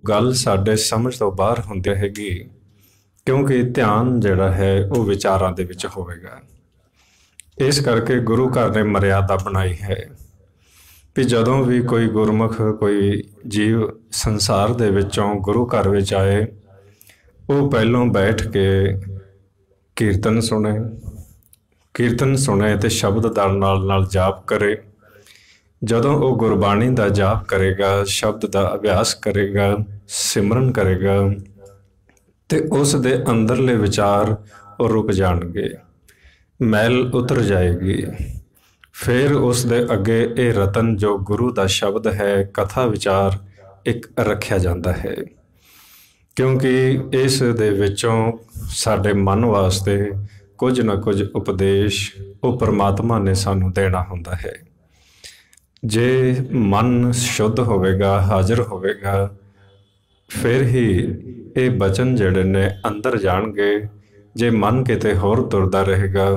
गल साडे समझ तो बाहर हुंदी हैगी, क्योंकि ध्यान जिहड़ा है वो विचारां दे विच होवेगा। इस करके गुरु घर ने मर्यादा बनाई है भी जदों भी कोई गुरमुख कोई जीव संसार दे विचों गुरु घर विच आए, वो पहलों बैठ के कीर्तन सुने ते शब्द दा नाल जाप करे। जदों वो गुरबाणी दा जाप करेगा, शब्द दा अभ्यास करेगा, सिमरन करेगा, ते उस दे अंदरले विचार वो रुक जाणगे, मैल उतर जाएगी। फिर उस दे अगे ये रतन जो गुरु दा शब्द है, कथा विचार एक रखिया जाता है, क्योंकि इस दे विचों साडे मन वास्ते कुछ ना कुछ उपदेश वो परमात्मा ने सानू देना हुंदा है। जे मन शुद्ध होवेगा, हाजिर होवेगा, फिर ही ये बचन जिहड़े ने अंदर जाणगे। जे मन किते होर तुरदा रहेगा,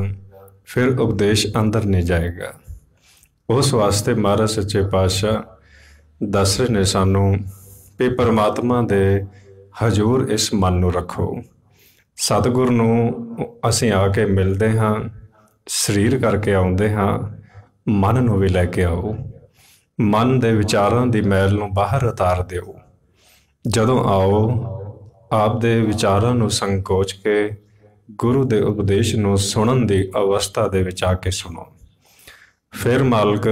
फिर उपदेश अंदर नहीं जाएगा। उस वास्ते महाराज सच्चे पातशाह दस रहे ने सानू भी परमात्मा दे हजूर इस मन नू रखो। सतगुर नू असीं आके मिलते हाँ, शरीर करके आउंदे हाँ, मन नू भी लैके आओ। मन दे विचारां दी मैल नू बाहर उतार दिओ। जदों आओ आप दे विचारां नू संकोच के गुरु दे उपदेश नू सुनन दी अवस्था दे विच आके सुनो। फिर मालक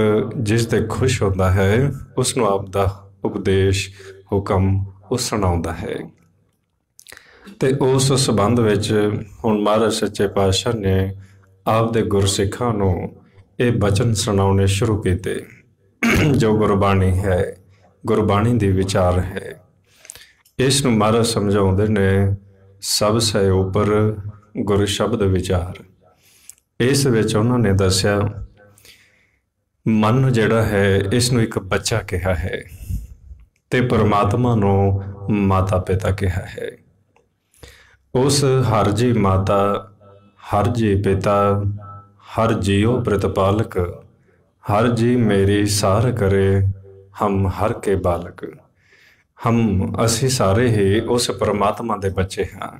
जिस ते खुश होता है उसनू आप दा उपदेश हुक्म उस सुणाउंदा है। ते उस संबंध विच हुण महाराज सच्चे पातशाह ने आप दे गुरसिखां नू ये बचन सुनाने शुरू किए। जो गुरबाणी है, गुरबाणी दी विचार है, इस नू महाराज समझाउंदे ने सब से उपर गुरु शब्द विचार। इस विच उन्होंने दस्या मन जिहड़ा है इसनू एक बच्चा कहा है ते परमात्मा नू माता पिता कहा है। उस हर जी माता, हर जी पिता, हर जीओ प्रतिपालक, हर जी मेरी सार करे, हम हर के बालक। हम असी सारे ही उस परमात्मा दे बच्चे हाँ।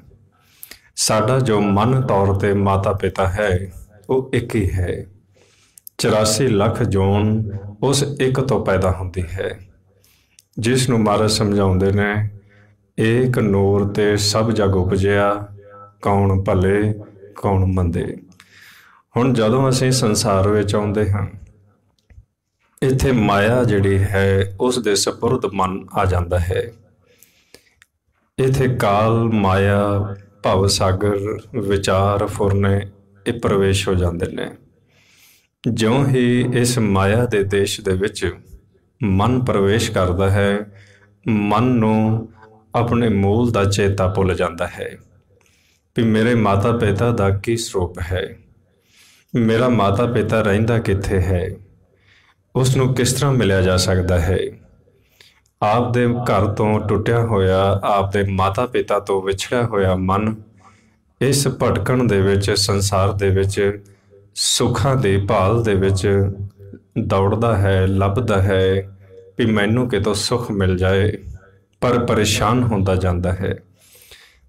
साडा जो मन तौर ते माता पिता है वो एक ही है। 84 लाख जोन उस एक तो पैदा होती है, जिसनू महाराज समझाउंदे ने एक नूर ते सब जग उपजिया, कौन भले कौन मंदे। हुण जदों असीं संसार विच आउंदे हाँ, इत्थे माया जिहड़ी है उस दे सपुरद मन आ जाता है। इत्थे काल माया भव सागर विचार फुरने ये प्रवेश हो जाते ने। ज्यों ही इस माया दे देश दे विच मन प्रवेश करता है, मन नू अपने मूल दा चेता भुल जाता है भी मेरे माता पिता दा की स्वरूप है, मेरा माता पिता रहिंदा कित्थे है, उसनू किस तरह मिलिया जा सकता है। आप दे घर तो टुटिया होया, आप दे माता पिता तो विछड़िया होया मन इस भटकण दे विच संसार दे विच सुखां दी भाल दे विच दौड़दा है, लभदा है भी मैनू कितों सुख मिल जाए, पर परेशान होंदा जांदा है।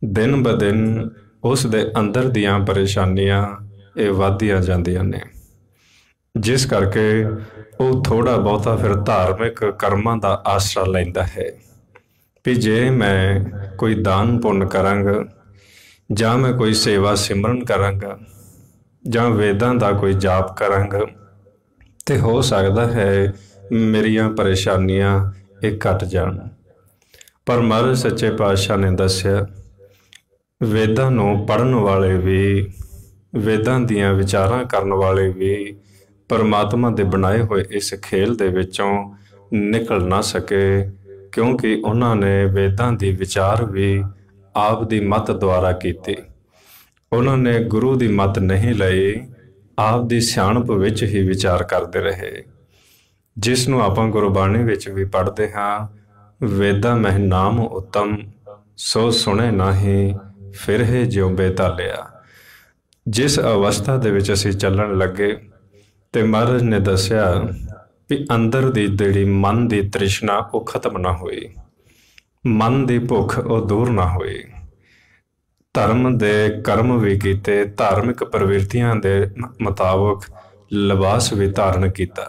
दिन ब दिन उस दे अंदर दियां परेशानियां ये वधदियां जांदियां ने, जिस करके वो थोड़ा बहुता फिर धार्मिक कर्मां दा आसरा लैंदा है भी जे मैं कोई दान पुण्य करांगा, जां मैं कोई सेवा सिमरन करांगा, जां वेदां दा कोई जाप करांगा, ते हो सकदा है मेरियां परेशानियां ये घट जाण। पर महाराज सच्चे पातशाह ने दस्या वेदां नूं पढ़न वाले भी, वेदां दियां विचारां करन वाले भी परमात्मा दे बनाए हुए इस खेल दे विचों निकल ना सके, क्योंकि उन्होंने वेदां दी विचार भी आप दी मत द्वारा कीती। उन्होंने गुरु दी मत नहीं लई, आप दी सियाणप विच ही विचार करते रहे, जिसनों आपां गुरबाणी विच भी पढ़ते हाँ, वेदा मह नाम उत्तम सो सुने नाही फिर है ज्यों बेतालिया। जिस अवस्था दे विच असीं चलण लगे ते महाराज ने दस्या भी अंदर दी जिहड़ी मन दी तृष्णा वो खत्म ना हुई, मन की भुख वो दूर ना होई। धर्म दे कर्म भी कीते, धार्मिक प्रवृत्तियां दे मुताबक लिबास भी धारण किया,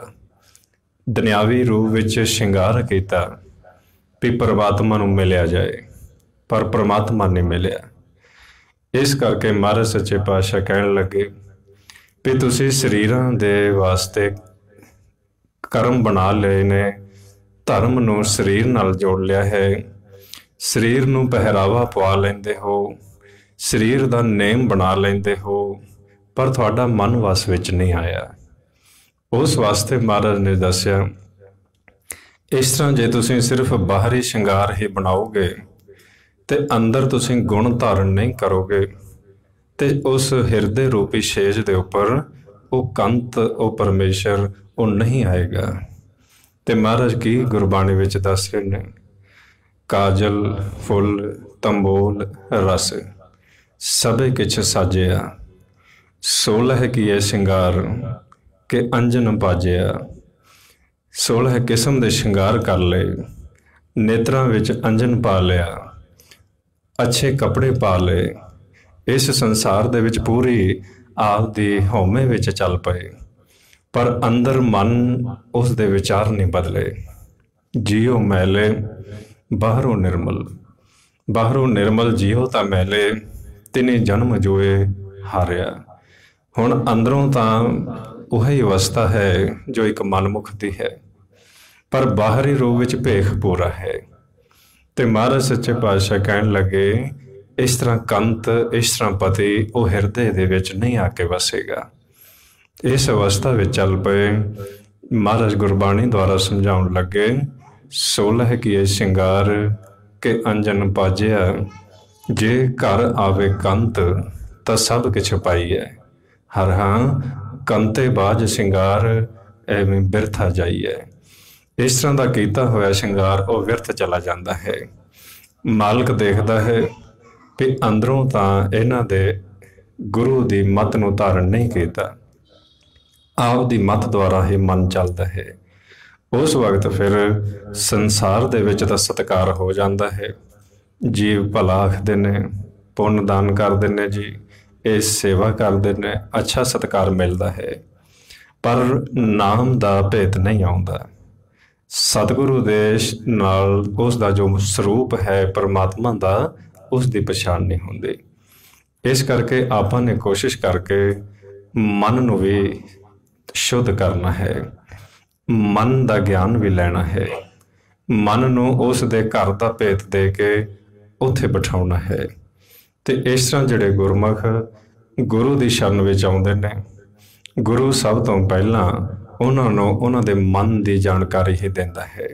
दुनियावी रूप विच शिंगार किया भी परमात्मा नूं मिलिया जाए, पर परमात्मा नहीं मिलिया। इस करके महाराज सच्चे पातशाह कहण लगे भी तुसीं शरीरां दे वास्ते कर्म बना लए ने, धर्म नूं शरीर नाल जोड़ लिया है, शरीर नूं पहरावा पवा लैंदे हो, शरीर दा नेम बना लैंदे हो, पर तुहाडा मन वस विच नहीं आया। उस वास्ते महाराज ने दस्या इस तरह जे तुसीं सिर्फ बाहरी शिंगार ही बनाओगे ते अंदर तुसीं गुण धारण नहीं करोगे ते उस हिरदे रूपी शेज दे उपर वो कंत, वो परमेश्वर वो नहीं आएगा। ते महाराज की गुरबाणी विच दस रहे ने, काजल फुल तंबोल रस सबे किछ साजिया, सोलह किए शिंगार के अंजन पाजिया। 16 किस्म के शिंगार कर ले, नेत्रां विच अंजन पा लिया, अच्छे कपड़े पा ले, इस संसार दे विच पूरी आप दी हौमे विच चल पए, पर अंदर मन उस दे विचार नहीं बदले। जियो मैले बाहरों निर्मल, बाहरों निर्मल जियो तां मैले, तिने जन्म जोए हारिया। हुण अंदरों तां वही अवस्था है जो एक मनमुख दी है, पर बाहरी रूप विच भेख पूरा है। ते महाराज सच्चे पातशाह कहण लगे इस तरह कंत, इस तरह पति वो हिरदे दे विच नहीं आके वसेगा। इस अवस्था विच चल पे महाराज गुरबाणी द्वारा समझाउण लगे, 16 किए शिंगार के अंजन पाजिया, जे घर आवे कंत तां सब किछ पाइए। हर हाँ कंते बाज शिंगार एवें बिरथा जाइए। इस तरह का कीता होया शिंगार वो व्यर्थ चला जाता है। मालिक देखता है कि अंदरों तां इन्हां दे गुरु की मत नूं धारण नहीं किया, आप दी मत द्वारा ही मन चलता है। उस वक्त फिर संसार दे विच तां सत्कार हो जाता है, जीव भला आखदे ने, पुण्य दान करदे ने जी, ये सेवा करदे ने, अच्छा सत्कार मिलता है, पर नाम दा भेत नहीं आउंदा। सतगुरु दे नाल उसका जो स्वरूप है परमात्मा का, उसकी पछाण नहीं होंदी। इस करके आपां ने कोशिश करके मन नूं भी शुद्ध करना है, मन का ज्ञान भी लेना है, मन नूं उस दे घर का भेत दे के उत्थे बिठाउणा है। ते इस तरह जिहड़े गुरमुख गुरु की शरण विच आउंदे ने, गुरु सब तो पहला उन्होंने उन्होंने मन की जानकारी ही देता है।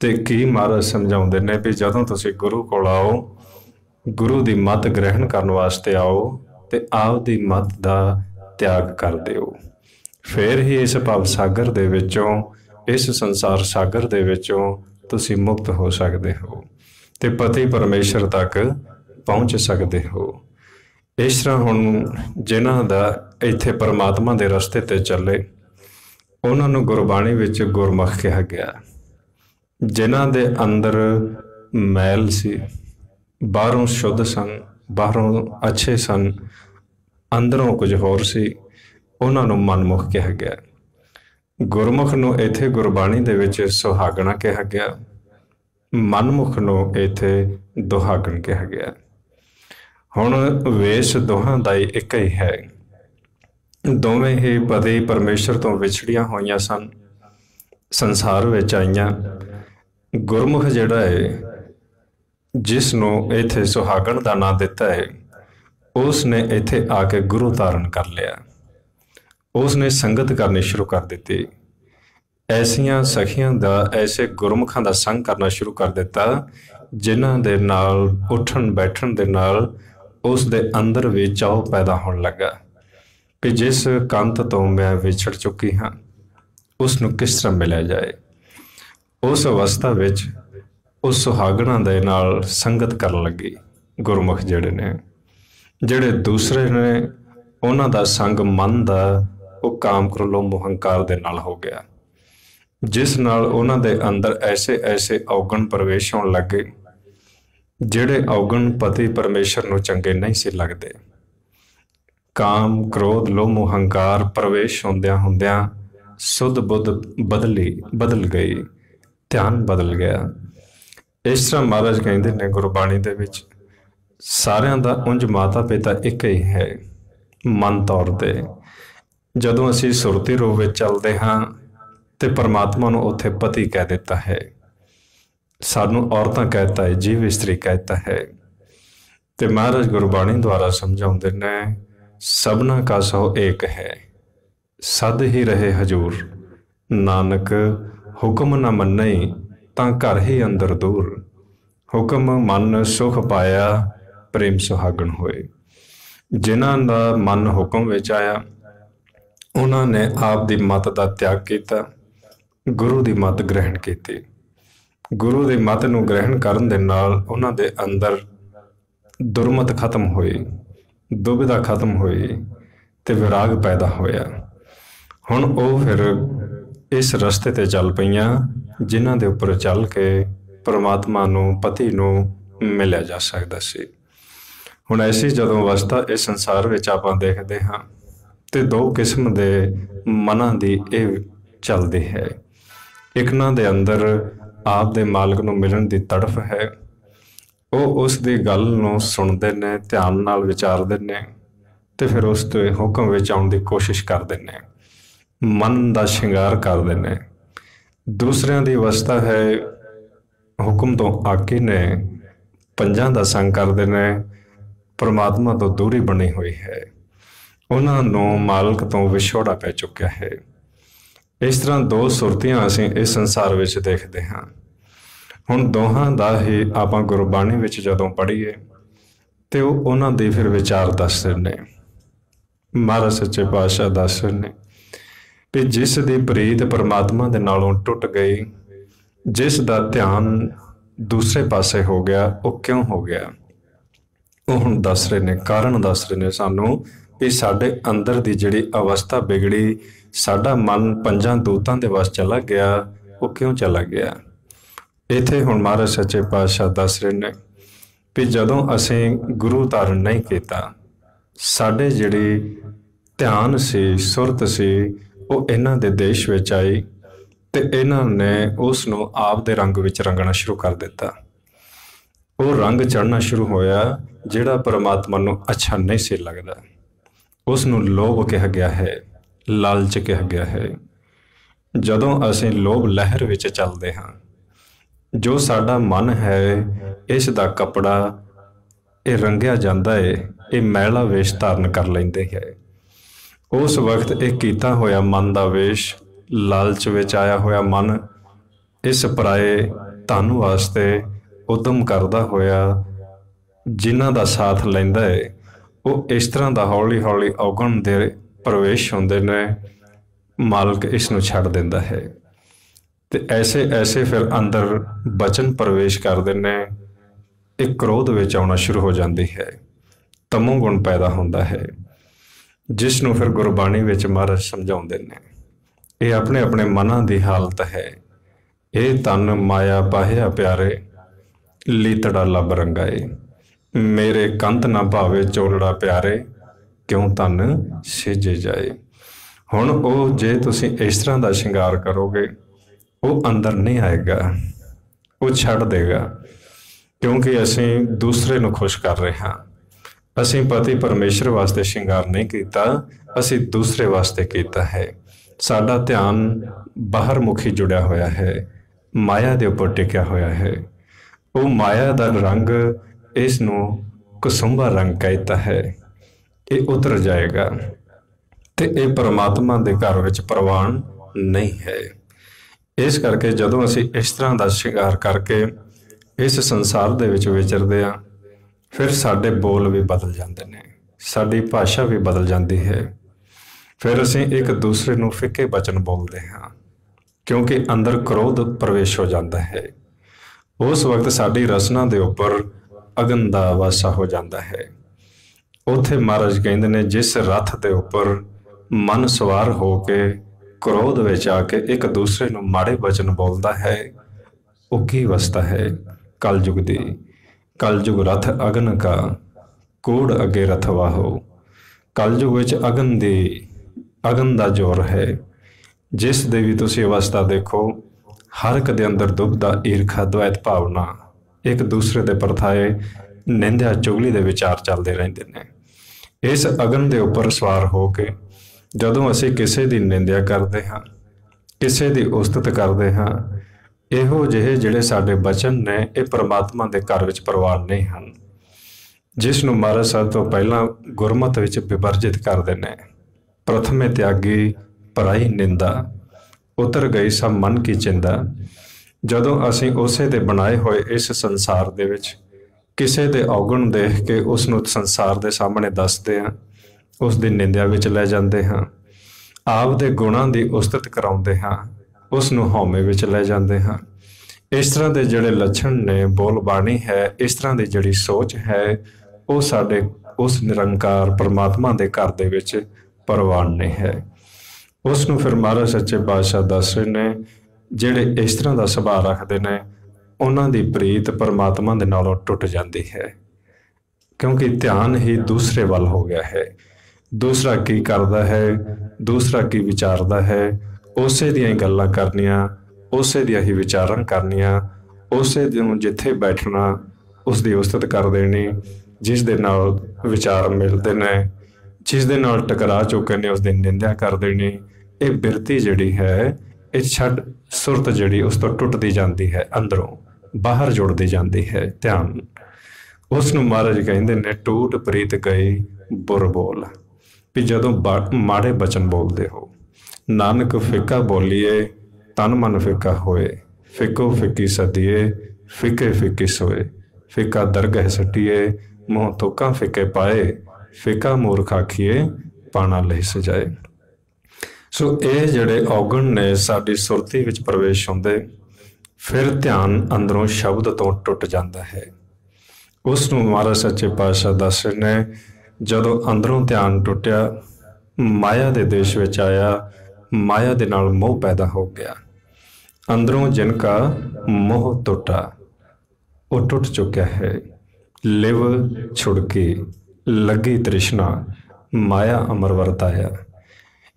तो की महाराज समझाते ने भी जदों तुसीं गुरु कोल आओ, गुरु की मत ग्रहण करने वास्ते आओ, तो आप दी मत का त्याग कर दिओ, फिर ही इस भव सागर दे विचों, इस संसार सागर दे विचों तुसीं मुक्त हो सकते हो, तो पति परमेश्वर तक पहुँच सकते हो। इस तरह हुण जिन्हां दा इत्थे परमात्मा के रस्ते ते चले, उन्होंने गुरबाणी विच गुरमुख कहा गया। जिन्हां दे अंदर मैल सी, बाहरों शुद्ध सन, बाहरों अच्छे सन, अंदरों कुछ होर सी, उन्होंने मनमुख कहा गया। गुरमुख नूं इत्थे गुरबाणी दे विच सुहागना कहा गया, मनमुख नूं इत्थे दुहागन कहा गया। हुण वेश दोहां दा एक ही है, दोवें ही पति परमेश्वर तो विछड़ियां होइयां सन, संसार विच आईयां। गुरमुख जिहड़ा है, जिसनों इत्थे सुहागण का नाम दिता है, उसने इत्थे आके गुरु धारण कर लिया, उसने संगत करनी शुरू कर दी। ऐसियां सखियां दा, ऐसे गुरमुखां दा संग करना शुरू कर दिता, जिन्हां दे नाल उठन बैठन दे नाल उस दे अंदर भी चाव पैदा होने लगा कि जिस कंत तो मैं विछड़ चुकी हाँ, उसनूं किस तरह मिलिया जाए। उस अवस्था विच उस सुहागणा दे नाल संगत करन लगी। गुरमुख जिहड़े ने, जिहड़े दूसरे ने, उन्हां दा संग मन दा वो काम क्रोलो मोहंकार दे नाल हो गया, जिस नाल उन्हां दे अंदर ऐसे ऐसे औगण प्रवेश होण लगे ਜਿਹੜੇ ਔਗਣ ਪਤੀ ਪਰਮੇਸ਼ਰ ਨੂੰ ਚੰਗੇ ਨਹੀਂ ਸੀ ਲੱਗਦੇ। ਕਾਮ, ਕ੍ਰੋਧ, ਲੋਭ, ਮੋਹ, ਹੰਕਾਰ ਪ੍ਰਵੇਸ਼ ਹੁੰਦਿਆਂ ਹੁੰਦਿਆਂ ਸੁੱਧ ਬੁੱਧ ਬਦਲ ਗਈ, ਧਿਆਨ ਬਦਲ ਗਿਆ। ਇਸ ਤਰ੍ਹਾਂ ਮਹਾਰਾਜ ਕਹਿੰਦੇ ਨੇ ਗੁਰਬਾਣੀ ਦੇ ਵਿੱਚ, ਸਾਰਿਆਂ ਦਾ ਉਂਝ ਮਾਤਾ ਪਿਤਾ ਇੱਕ ਹੀ ਹੈ ਮਨ ਤੌਰ 'ਤੇ। ਜਦੋਂ ਅਸੀਂ ਸੁਰਤੀ ਰੂਪ ਵਿੱਚ ਚੱਲਦੇ ਹਾਂ ਤੇ ਪਰਮਾਤਮਾ ਨੂੰ ਉੱਥੇ ਪਤੀ ਕਹਿ ਦਿੱਤਾ ਹੈ, ਸਾਨੂੰ ਔਰਤਾਂ ਕਹਿਤਾ ਹੈ, ਜੀਵ ਇਸਤਰੀ ਕਹਿਤਾ ਹੈ। ਤੇ ਮਹਾਰਾਜ ਗੁਰਬਾਣੀ ਦੁਆਰਾ ਸਮਝਾਉਂਦੇ ਨੇ, ਸਭਨਾ ਕਾ ਸੋ ਏਕ ਹੈ, ਸਦ ਹੀ ਰਹੇ ਹਜੂਰ। ਨਾਨਕ ਹੁਕਮ ਨਾ ਮੰਨਈ ਤਾਂ ਘਰ ਹੀ ਅੰਦਰ ਦੂਰ। ਹੁਕਮ ਮਨ ਸੁਖ ਪਾਇਆ, ਪ੍ਰੇਮ ਸੁਹਾਗਣ ਹੋਏ। ਜਿਨ੍ਹਾਂ ਦਾ ਮਨ ਹੁਕਮ ਵਿੱਚ ਆਇਆ, ਉਹਨਾਂ ਨੇ ਆਪ ਦੀ ਮੱਤ ਦਾ ਤਿਆਗ ਕੀਤਾ, ਗੁਰੂ ਦੀ ਮੱਤ ਗ੍ਰਹਿਣ ਕੀਤੀ। ਗੁਰੂ ਦੀ ਮੱਤ ਨੂੰ ਗ੍ਰਹਿਣ ਕਰਨ ਦੇ ਨਾਲ ਉਹਨਾਂ ਦੇ ਅੰਦਰ ਦੁਰਮਤ ਖਤਮ ਹੋਈ, ਦੁਬਿਧਾ ਖਤਮ ਹੋਈ ਤੇ ਵਿਰਾਗ ਪੈਦਾ ਹੋਇਆ। ਹੁਣ ਉਹ ਫਿਰ ਇਸ ਰਸਤੇ ਤੇ ਚੱਲ ਪਈਆਂ ਜਿਨ੍ਹਾਂ ਦੇ ਉੱਪਰ ਚੱਲ ਕੇ ਪਰਮਾਤਮਾ ਨੂੰ, ਪਤੀ ਨੂੰ ਮਿਲਿਆ ਜਾ ਸਕਦਾ ਸੀ। ਹੁਣ ਐਸੀ ਜਦੋਂ ਅਵਸਥਾ ਇਸ ਸੰਸਾਰ ਵਿੱਚ ਆਪਾਂ ਦੇਖਦੇ ਹਾਂ ਤੇ ਦੋ ਕਿਸਮ ਦੇ ਮਨਾਂ ਦੀ ਇਹ ਚੱਲਦੀ ਹੈ। ਇੱਕਨਾਂ ਦੇ ਅੰਦਰ ਆਪ ਦੇ ਮਾਲਕ ਨੂੰ ਮਿਲਣ ਦੀ ਤੜਫ ਹੈ, ਉਹ ਉਸ ਦੀ ਗੱਲ ਨੂੰ ਸੁਣਦੇ ਨੇ, ਧਿਆਨ ਨਾਲ ਵਿਚਾਰਦੇ ਨੇ ਤੇ ਫਿਰ ਉਸ ਦੇ ਹੁਕਮ ਵਿੱਚ ਆਉਣ ਦੀ ਕੋਸ਼ਿਸ਼ ਕਰਦੇ ਨੇ, ਮਨ ਦਾ ਸ਼ਿੰਗਾਰ ਕਰਦੇ ਨੇ। ਦੂਸਰਿਆਂ ਦੀ ਅਵਸਥਾ ਹੈ, ਹੁਕਮ ਤੋਂ ਆਕੇ ਨੇ, ਪੰਜਾਂ ਦਾ ਸੰਗ ਕਰਦੇ ਨੇ, ਪਰਮਾਤਮਾ ਤੋਂ ਦੂਰੀ ਬਣੀ ਹੋਈ ਹੈ, ਉਹਨਾਂ ਨੂੰ ਮਾਲਕ ਤੋਂ ਵਿਛੋੜਾ ਪੈ ਚੁੱਕਿਆ ਹੈ। ਇਸ ਤਰ੍ਹਾਂ ਦੋ ਸੁਰਤੀਆਂ ਅਸੀਂ ਇਸ ਸੰਸਾਰ ਵਿੱਚ ਦੇਖਦੇ ਹਾਂ। ਹੁਣ ਦੋਹਾਂ ਦਾ ਹੀ ਆਪਾਂ ਗੁਰਬਾਣੀ ਵਿੱਚ ਜਦੋਂ ਪੜ੍ਹੀਏ ਤੇ ਉਹ ਉਹਨਾਂ ਦੀ ਫਿਰ ਵਿਚਾਰ ਦੱਸਦੇ ਨੇ। ਮਹਾਰਾਜ ਸੱਚੇ ਪਾਤਸ਼ਾਹ ਦੱਸਦੇ ਨੇ ਵੀ ਜਿਸ ਦੀ ਪ੍ਰੀਤ ਪਰਮਾਤਮਾ ਦੇ ਨਾਲੋਂ ਟੁੱਟ ਗਈ, ਜਿਸ ਦਾ ਧਿਆਨ ਦੂਸਰੇ ਪਾਸੇ ਹੋ ਗਿਆ, ਉਹ ਕਿਉਂ ਹੋ ਗਿਆ? ਉਹ ਹੁਣ ਦੱਸ ਰਹੇ ਨੇ, ਕਾਰਨ ਦੱਸ ਰਹੇ ਨੇ ਸਾਨੂੰ ਵੀ ਸਾਡੇ ਅੰਦਰ ਦੀ ਜਿਹੜੀ ਅਵਸਥਾ ਵਿਗੜੀ, ਸਾਡਾ ਮਨ ਪੰਜਾਂ ਦੂਤਾਂ ਦੇ ਵੱਸ ਚਲਾ ਗਿਆ, ਉਹ ਕਿਉਂ ਚਲਾ ਗਿਆ? ਇੱਥੇ ਹੁਣ ਮਹਾਰਾਜ ਸੱਚੇ ਪਾਤਸ਼ਾਹ ਦੱਸ ਰਹੇ ਨੇ ਵੀ ਜਦੋਂ ਅਸੀਂ ਗੁਰੂ ਧਾਰਨ ਨਹੀਂ ਕੀਤਾ, ਸਾਡੇ ਜਿਹੜੀ ਧਿਆਨ ਸੀ, ਸੁਰਤ ਸੀ, ਉਹ ਇਹਨਾਂ ਦੇ ਦੇਸ਼ ਵਿੱਚ ਆਈ ਤੇ ਇਹਨਾਂ ਨੇ ਉਸ ਨੂੰ ਆਪ ਦੇ ਰੰਗ ਵਿੱਚ ਰੰਗਣਾ ਸ਼ੁਰੂ ਕਰ ਦਿੱਤਾ। ਉਹ ਰੰਗ ਚੜ੍ਹਨਾ ਸ਼ੁਰੂ ਹੋਇਆ ਜਿਹੜਾ ਪਰਮਾਤਮਾ ਨੂੰ ਅੱਛਾ ਨਹੀਂ ਸੀ ਲੱਗਦਾ। ਉਸ ਨੂੰ ਲੋਭ ਕਿਹਾ ਗਿਆ ਹੈ, ਲਾਲਚ ਕਿਹਾ ਗਿਆ ਹੈ। ਜਦੋਂ ਅਸੀਂ ਲੋਭ ਲਹਿਰ ਵਿੱਚ ਚੱਲਦੇ ਹਾਂ, ਜੋ ਸਾਡਾ ਮਨ ਹੈ, ਇਸ ਦਾ ਕੱਪੜਾ ਇਹ ਰੰਗਿਆ ਜਾਂਦਾ ਹੈ, ਇਹ ਮੈਲਾ ਵੇਸ਼ ਧਾਰਨ ਕਰ ਲੈਂਦੇ ਹੈ। ਉਸ ਵਕਤ ਇਹ ਕੀਤਾ ਹੋਇਆ ਮਨ ਦਾ ਵੇਸ਼, ਲਾਲਚ ਵਿੱਚ ਆਇਆ ਹੋਇਆ ਮਨ, ਇਸ ਪਰਾਏ ਧਨ ਵਾਸਤੇ ਉਦਮ ਕਰਦਾ ਹੋਇਆ ਜਿਨ੍ਹਾਂ ਦਾ ਸਾਥ ਲੈਂਦਾ ਹੈ, ਉਹ ਇਸ ਤਰ੍ਹਾਂ ਦਾ ਹੌਲੀ ਹੌਲੀ ਔਗਣ ਦੇ ਪ੍ਰਵੇਸ਼ ਹੁੰਦੇ ਨੇ, ਮਾਲਕ ਇਸ ਨੂੰ ਛੱਡ ਦਿੰਦਾ ਹੈ ਤੇ ਐਸੇ ਫਿਰ ਅੰਦਰ ਬਚਨ ਪ੍ਰਵੇਸ਼ ਕਰਦੇ ਨੇ। ਇਹ ਕ੍ਰੋਧ ਵਿੱਚ ਆਉਣਾ ਸ਼ੁਰੂ ਹੋ ਜਾਂਦੀ ਹੈ, ਤਮੋ ਗੁਣ ਪੈਦਾ ਹੁੰਦਾ ਹੈ, ਜਿਸ ਨੂੰ ਫਿਰ ਗੁਰਬਾਣੀ ਵਿੱਚ ਮਹਾਰਾਜ ਸਮਝਾਉਂਦੇ ਨੇ। ਇਹ ਆਪਣੇ ਆਪਣੇ ਮਨਾਂ ਦੀ ਹਾਲਤ ਹੈ। ਇਹ ਤਨ ਮਾਇਆ ਪਾਹਿਆ ਪਿਆਰੇ, ਲੀਤੜਾ ਲੱਭ ਰੰਗਾਏ। ਮੇਰੇ ਕੰਤ ਨਾ ਭਾਵੇ ਚੋਲੜਾ ਪਿਆਰੇ, ਕਿਉਂ ਤਨ ਸਿਜੇ ਜਾਏ। ਹੁਣ ਉਹ ਜੇ ਤੁਸੀਂ ਇਸ ਤਰ੍ਹਾਂ ਦਾ ਸ਼ਿੰਗਾਰ ਕਰੋਗੇ, ਉਹ ਅੰਦਰ ਨਹੀਂ ਆਏਗਾ, ਉਹ ਛੱਡ ਦੇਗਾ, ਕਿਉਂਕਿ ਅਸੀਂ ਦੂਸਰੇ ਨੂੰ ਖੁਸ਼ ਕਰ ਰਹੇ ਹਾਂ। ਅਸੀਂ ਪਤੀ ਪਰਮੇਸ਼ਰ ਵਾਸਤੇ ਸ਼ਿੰਗਾਰ ਨਹੀਂ ਕੀਤਾ, ਅਸੀਂ ਦੂਸਰੇ ਵਾਸਤੇ ਕੀਤਾ ਹੈ। ਸਾਡਾ ਧਿਆਨ ਬਾਹਰ ਮੁਖੀ ਜੁੜਿਆ ਹੋਇਆ ਹੈ, ਮਾਇਆ ਦੇ ਉੱਪਰ ਟਿਕਿਆ ਹੋਇਆ ਹੈ। ਉਹ ਮਾਇਆ ਦਾ ਰੰਗ ਇਸ ਨੂੰ ਕੁਸੁੰਭਾ ਰੰਗ ਕਹਿਤਾ ਹੈ, ਇਹ ਉਤਰ ਜਾਏਗਾ ਤੇ ਇਹ ਪਰਮਾਤਮਾ ਦੇ ਘਰ ਵਿੱਚ ਪ੍ਰਵਾਨ ਨਹੀਂ ਹੈ। ਇਸ ਕਰਕੇ ਜਦੋਂ ਅਸੀਂ ਇਸ ਤਰ੍ਹਾਂ ਦਾ ਸ਼ਿੰਗਾਰ ਕਰਕੇ ਇਸ ਸੰਸਾਰ ਦੇ ਵਿੱਚ ਵਿਚਰਦੇ ਹਾਂ, ਫਿਰ ਸਾਡੇ ਬੋਲ ਵੀ ਬਦਲ ਜਾਂਦੇ ਨੇ, ਸਾਡੀ ਭਾਸ਼ਾ ਵੀ ਬਦਲ ਜਾਂਦੀ ਹੈ। ਫਿਰ ਅਸੀਂ ਇੱਕ ਦੂਸਰੇ ਨੂੰ ਫਿੱਕੇ ਬਚਨ ਬੋਲਦੇ ਹਾਂ, ਕਿਉਂਕਿ ਅੰਦਰ ਕ੍ਰੋਧ ਪ੍ਰਵੇਸ਼ ਹੋ ਜਾਂਦਾ ਹੈ। ਉਸ ਵਕਤ ਸਾਡੀ ਰਸਨਾ ਦੇ ਉੱਪਰ ਅਗਨ ਦਾ ਵਾਸਾ ਹੋ ਜਾਂਦਾ ਹੈ। ਉੱਥੇ ਮਹਾਰਾਜ ਕਹਿੰਦੇ ਨੇ, ਜਿਸ ਰੱਥ ਦੇ ਉੱਪਰ ਮਨ ਸਵਾਰ ਹੋ ਕੇ ਕ੍ਰੋਧ ਵਿੱਚ ਆ ਕੇ ਇੱਕ ਦੂਸਰੇ ਨੂੰ ਮਾੜੇ ਬਚਨ ਬੋਲਦਾ ਹੈ, ਉਹ ਕੀ ਅਵਸਥਾ ਹੈ ਕਲਯੁਗ ਦੀ। कलयुग रथ अगन का कूड़ अगे रथवा हो। कलयुग विच अगन दा जोर है। जिस दे भी तुसीं अवस्था देखो, हर एक दे अंदर दुबदा, ईरखा, द्वैत भावना, एक दूसरे दे परथाए, निंदा चुगली दे विचार चलते रहंदे ने। इस अगन दे उपर सवार हो के जदों असीं किसे दी निंदा करते हाँ, किसे दी उस्तत करते हाँ, इहो जिहे जिहड़े साडे बचन ने ये परमात्मा दे घर विच प्रवान नहीं हन, जिसनूं महाराज सब तो पहलां गुरमत विच विवर्जित करदे ने। प्रथमे त्यागी पराई निंदा, उतर गई सब मन की चिंदा। जदों असीं उसे दे बनाए होए इस संसार दे विच किसे दे औगण देख के उसनूं संसार दे सामने दसदे हां, उस दी निंदा विच लै जांदे हां, आप दे गुणां दी उस्तत कराउंदे हां, उसनूं हौमे विच लै जांदे हां। इस तरह के जिहड़े लक्षण ने, बोल बाणी है, इस तरह की जिहड़ी सोच है, वो साडे उस निरंकार परमात्मा दे घर दे विच प्रवान नहीं है। उसनूं फिर महाराज सच्चे पातशाह दस रहे ने, जिहड़े इस तरह का सुभाव रखते हैं, उन्हां दी प्रीत परमात्मा दे नालों टुट जाती है, क्योंकि ध्यान ही दूसरे वल हो गया है। दूसरा की करता है, दूसरा की विचारता है, उसे दियां गल्लां करनियां, उसे दियां ही विचारां करनियां, उसे नूं जिथे बैठना उसकी उस्तत कर देनी, जिस दे नाल विचार मिलते हैं, जिस दे नाल टकरा चुके ने उसकी निंदा कर देनी। ये बिरती जिहड़ी है, ये छड़ सुरत जिहड़ी उस तो टुटती जाती है, अंदरों बाहर जुड़ती जाती है। ध्यान उसनूं महाराज कहिंदे ने, टूट प्रीत गई बुर बोल। भी जदों माड़े बचन बोलते हो, नानक फिक्का बोलीए तन मन फिक्का होए, फिको फिक्की सदिए फिके फिक्की सोए, फिक्का दरगह सटिए मुँह तुका फिके पाए, फिका मूर्ख आखिए पाना लही सजाए। सो ये जिहड़े औगण ने साडी सुरती विच प्रवेश होंदे, फिर ध्यान अंदरों शब्द तो टुट जाता है। उसनूं महाराज सच्चे पातशाह दस रहे ने, जदों अंदरों ध्यान टुटिया, माया दे देश विच आया, माया दे नाल मोह पैदा हो गया। अंदरों जिनका मोह टूटा, वो टुट चुका है। लिव छुड़की लगी तृष्णा, माया अमर वरताया।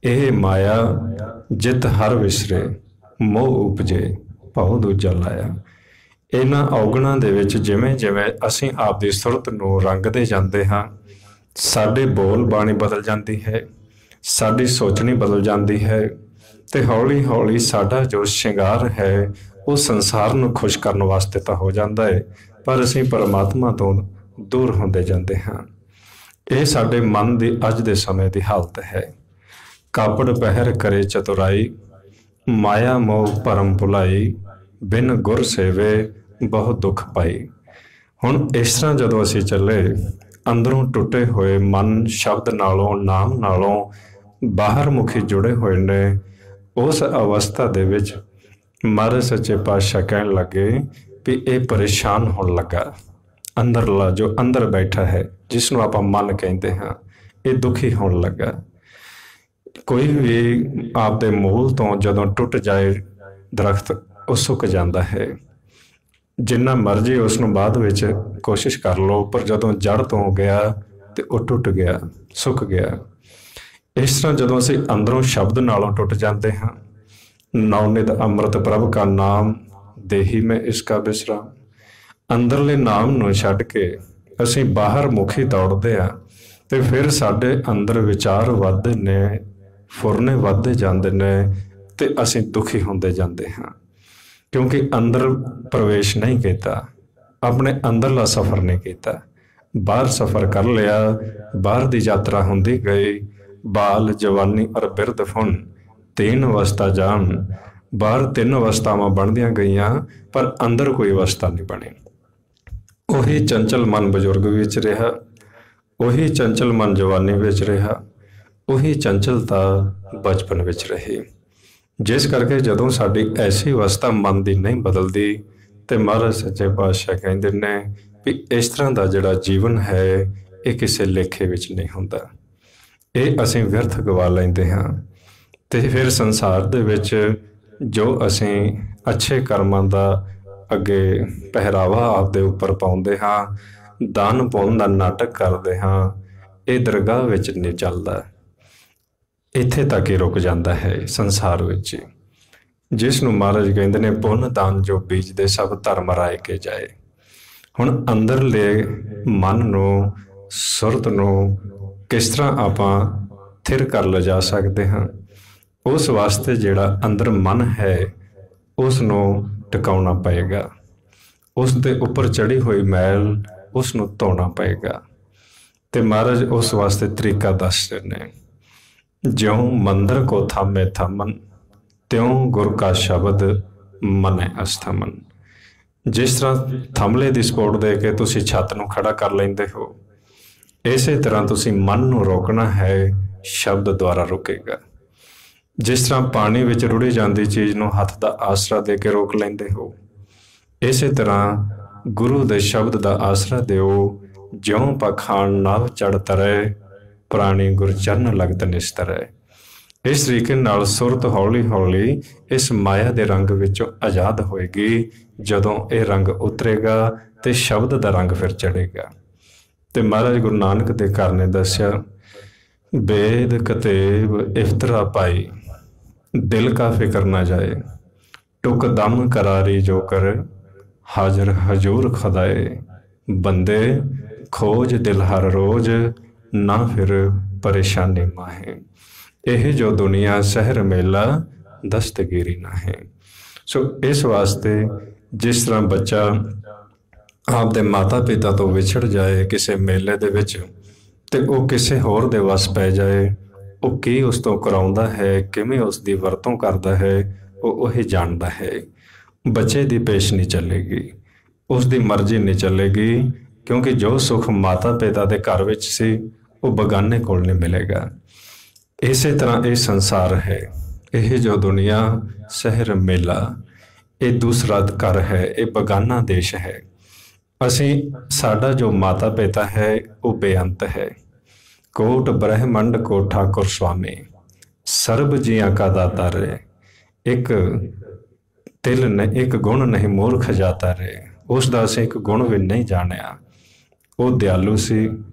यह माया जित हर विसरे, मोह उपजे भाव दूजा लाया। इन्हां औगणां दे विच जिवें जिवें असीं आपदी सुरत नूं रंगदे जांदे हां, साडे बोल बाणी बदल जाती है, साडी सोचनी बदल जाती है, ते हौली हौली साडा जो शिंगार है वो संसार नूं खुश करन वास्ते तां हो जाता है, पर असीं परमात्मा तो दूर होंदे जांदे हां। ये साडे मन दी अज दे समय दी हालत है। कापड़ पहर करे चतुराई, माया मोह भरम भुलाई, बिन गुर सेवे बहुत दुख पाई। हुण इस तरह जदों असीं चले, अंदरों टुटे हुए मन शब्द नालों, नाम नालों बाहर मुखी जुड़े हुए ने, उस अवस्था दे विच महाराज सच्चे पातशाह कहन लगे भी ये परेशान होने लगा। अंदरला जो अंदर बैठा है, जिसनों आप मन कहते हैं, ये दुखी होने लगा। कोई भी आपदे मूल तो जदों टुट जाए दरख्त, वो सुक जाता है। जिन्ना मर्जी उसनों बाद विच कोशिश कर लो, पर जदों जड़ तो गया तो वह टुट गया, सुक गया। इस तरह जदों असीं अंदरों शब्द नालों टुट जाते हैं, नवनित अमृत प्रभ का नाम देही में इसका विश्राम। अंदरले नाम नूं छड्ड के असीं बाहर मुखी दौड़दे आ, ते फिर साडे अंदर विचार वधदे ने, फुरने वधदे जांदे ने, ते असीं दुखी होंदे जांदे हां, क्योंकि अंदर प्रवेश नहीं किया, अपने अंदरला सफ़र नहीं किया। बाहर सफ़र कर लिया, बाहर की यात्रा होंदी गई, बाल जवानी और बिरध फुन तीन अवस्था जान। बाहर तीन अवस्थावां बनदियां गईयां, पर अंदर कोई अवस्था नहीं बनी। उही चंचल मन बजुर्ग विच रहा, उही चंचल मन जवानी विच रहा, उही चंचलता बचपन विच रही। जिस करके जदों साडी ऐसी अवस्था मन की नहीं बदलती, तो महाराज सच्चे पातशाह कहते ने भी इस तरह का जिहड़ा जीवन है, ये किसी लेखे विच नहीं हुंदा। ये असीं व्यर्थ गवा लैंदे हां, ते फिर संसार दे विच जो असीं अच्छे कर्मां दा, ਅੱਗੇ ਪਹਿਰਾਵਾ ਆਪਦੇ ਉੱਪਰ ਪਾਉਂਦੇ ਹਾਂ, ਦਾਨ ਪੁੰਨ ਦਾ ਨਾਟਕ ਕਰਦੇ ਹਾਂ, ਇਹ ਦਰਗਾਹ ਵਿੱਚ ਨਹੀਂ ਚੱਲਦਾ। ਇੱਥੇ ਤੱਕ ਹੀ ਰੁਕ ਜਾਂਦਾ ਹੈ ਸੰਸਾਰ ਵਿੱਚ, ਜਿਸ ਨੂੰ ਮਹਾਰਾਜ ਕਹਿੰਦੇ ਨੇ ਪੁੰਨ ਦਾਨ ਜੋ ਬੀਜਦੇ ਸਭ ਧਰਮ ਰਾਏ ਕੇ ਜਾਏ। ਹੁਣ ਅੰਦਰਲੇ ਮਨ ਨੂੰ, ਸੁਰਤ ਨੂੰ ਕਿਸ ਤਰ੍ਹਾਂ ਆਪਾਂ ਥਿਰ ਕਰ ਲਿਜਾ ਸਕਦੇ ਹਾਂ? ਉਸ ਵਾਸਤੇ ਜਿਹੜਾ ਅੰਦਰ ਮਨ ਹੈ ਉਸ ਨੂੰ ਟਿਕਾਉਣਾ ਪਏਗਾ, ਉਸ ਦੇ ਉੱਪਰ ਚੜ੍ਹੀ ਹੋਈ ਮੈਲ ਉਸ ਨੂੰ ਧੋਣਾ ਪਏਗਾ। ਤੇ ਮਹਾਰਾਜ ਉਸ ਵਾਸਤੇ ਤਰੀਕਾ ਦੱਸਦੇ ਨੇ, ਜਿਉਂ ਮੰਦਰ ਕੋ ਥਾਮੇ ਥਾਮਨ ਤਿਉਂ ਗੁਰ ਕਾ ਸ਼ਬਦ ਮਨੈ ਅਸਥਮਨ। ਜਿਸ ਤਰ੍ਹਾਂ ਥੰਮਲੇ ਦੀ ਸਪੋਰਟ ਦੇ ਕੇ ਤੁਸੀਂ ਛੱਤ ਨੂੰ ਖੜਾ ਕਰ ਲੈਂਦੇ ਹੋ, ਇਸੇ ਤਰ੍ਹਾਂ ਤੁਸੀਂ ਮਨ ਨੂੰ ਰੋਕਣਾ ਹੈ, ਸ਼ਬਦ ਦੁਆਰਾ ਰੁਕੇਗਾ। ਜਿਸ ਤਰ੍ਹਾਂ ਪਾਣੀ ਵਿੱਚ ਰੁੜੀ ਜਾਂਦੀ ਚੀਜ਼ ਨੂੰ ਹੱਥ ਦਾ ਆਸਰਾ ਦੇ ਕੇ ਰੋਕ ਲੈਂਦੇ ਹੋ, ਇਸੇ ਤਰ੍ਹਾਂ ਗੁਰੂ ਦੇ ਸ਼ਬਦ ਦਾ ਆਸਰਾ ਦਿਓ। ਜਿਉਂ ਪਖਾਣ ਨਾਵ ਚੜ੍ਹ ਤਰੈ ਪ੍ਰਾਣੀ ਗੁਰ ਚਰਨ ਲਗਤ ਨਿਸਤਰੈ। ਇਸ ਤਰੀਕੇ ਨਾਲ ਸੁਰਤ ਹੌਲੀ ਹੌਲੀ ਇਸ ਮਾਇਆ ਦੇ ਰੰਗ ਵਿੱਚੋਂ ਆਜ਼ਾਦ ਹੋਏਗੀ। ਜਦੋਂ ਇਹ ਰੰਗ ਉਤਰੇਗਾ ਤੇ ਸ਼ਬਦ ਦਾ ਰੰਗ ਫਿਰ ਚੜ੍ਹੇਗਾ। ਤੇ ਮਹਾਰਾਜ ਗੁਰੂ ਨਾਨਕ ਦੇ ਘਰ ਨੇ ਦੱਸਿਆ, ਵੇਦ ਕਤੇਬ ਇਫਤਰਾ ਪਾਈ ਦਿਲ ਕਾ ਫਿਕਰ ਨਾ ਜਾਏ, ਟੁਕ ਦਮ ਕਰਾਰੀ ਜੋ ਕਰ ਹਾਜ਼ਰ ਹਜੂਰ ਖਦਾਏ। ਬੰਦੇ ਖੋਜ ਦਿਲ ਹਰ ਰੋਜ਼ ਨਾ ਫਿਰ ਪਰੇਸ਼ਾਨੀ ਮਾਹੇ, ਇਹ ਜੋ ਦੁਨੀਆ ਸਹਿਰ ਮੇਲਾ ਦਸਤਗੀਰੀ ਨਾ ਹੈ। ਸੋ ਇਸ ਵਾਸਤੇ ਜਿਸ ਤਰ੍ਹਾਂ ਬੱਚਾ ਆਪਦੇ ਮਾਤਾ ਪਿਤਾ ਤੋਂ ਵਿਛੜ ਜਾਏ ਕਿਸੇ ਮੇਲੇ ਦੇ ਵਿੱਚ ਤੇ ਉਹ ਕਿਸੇ ਹੋਰ ਦੇ ਵੱਸ ਪੈ ਜਾਏ, ਉਹ ਕੀ ਉਸ ਤੋਂ ਕਰਾਉਂਦਾ ਹੈ, ਕਿਵੇਂ ਉਸ ਦੀ ਵਰਤੋਂ ਕਰਦਾ ਹੈ, ਉਹ ਉਹੀ ਜਾਣਦਾ ਹੈ। ਬੱਚੇ ਦੀ ਪੇਸ਼ ਨਹੀਂ ਚੱਲੇਗੀ, ਉਸ ਦੀ ਮਰਜ਼ੀ ਨਹੀਂ ਚੱਲੇਗੀ, ਕਿਉਂਕਿ ਜੋ ਸੁੱਖ ਮਾਤਾ ਪਿਤਾ ਦੇ ਘਰ ਵਿੱਚ ਸੀ ਉਹ ਬਗਾਨੇ ਕੋਲ ਨਹੀਂ ਮਿਲੇਗਾ। ਇਸੇ ਤਰ੍ਹਾਂ ਇਹ ਸੰਸਾਰ ਹੈ, ਇਹ ਜੋ ਦੁਨੀਆ ਸ਼ਹਿਰ ਮੇਲਾ, ਇਹ ਦੂਸਰਾ ਘਰ ਹੈ, ਇਹ ਬਗਾਨਾ ਦੇਸ਼ ਹੈ। ਅਸੀਂ, ਸਾਡਾ ਜੋ ਮਾਤਾ ਪਿਤਾ ਹੈ ਉਹ ਬੇਅੰਤ ਹੈ। ਕੋਟ ਬ੍ਰਹਿਮੰਡ ਕੋ ਠਾਕੁਰ ਸੁਆਮੀ, ਸਰਬ ਜੀਆਂ ਕਾ ਦਾਤਾ ਰੇ। ਇੱਕ ਤਿਲ ਨੇ ਇੱਕ ਗੁਣ ਨਹੀਂ ਮੂਰਖ ਜਾਤਾ ਰੇ। ਉਸ ਦਾ ਅਸੀਂ ਇੱਕ ਗੁਣ ਵੀ ਨਹੀਂ ਜਾਣਿਆ। ਉਹ ਦਿਆਲੂ ਸੀ,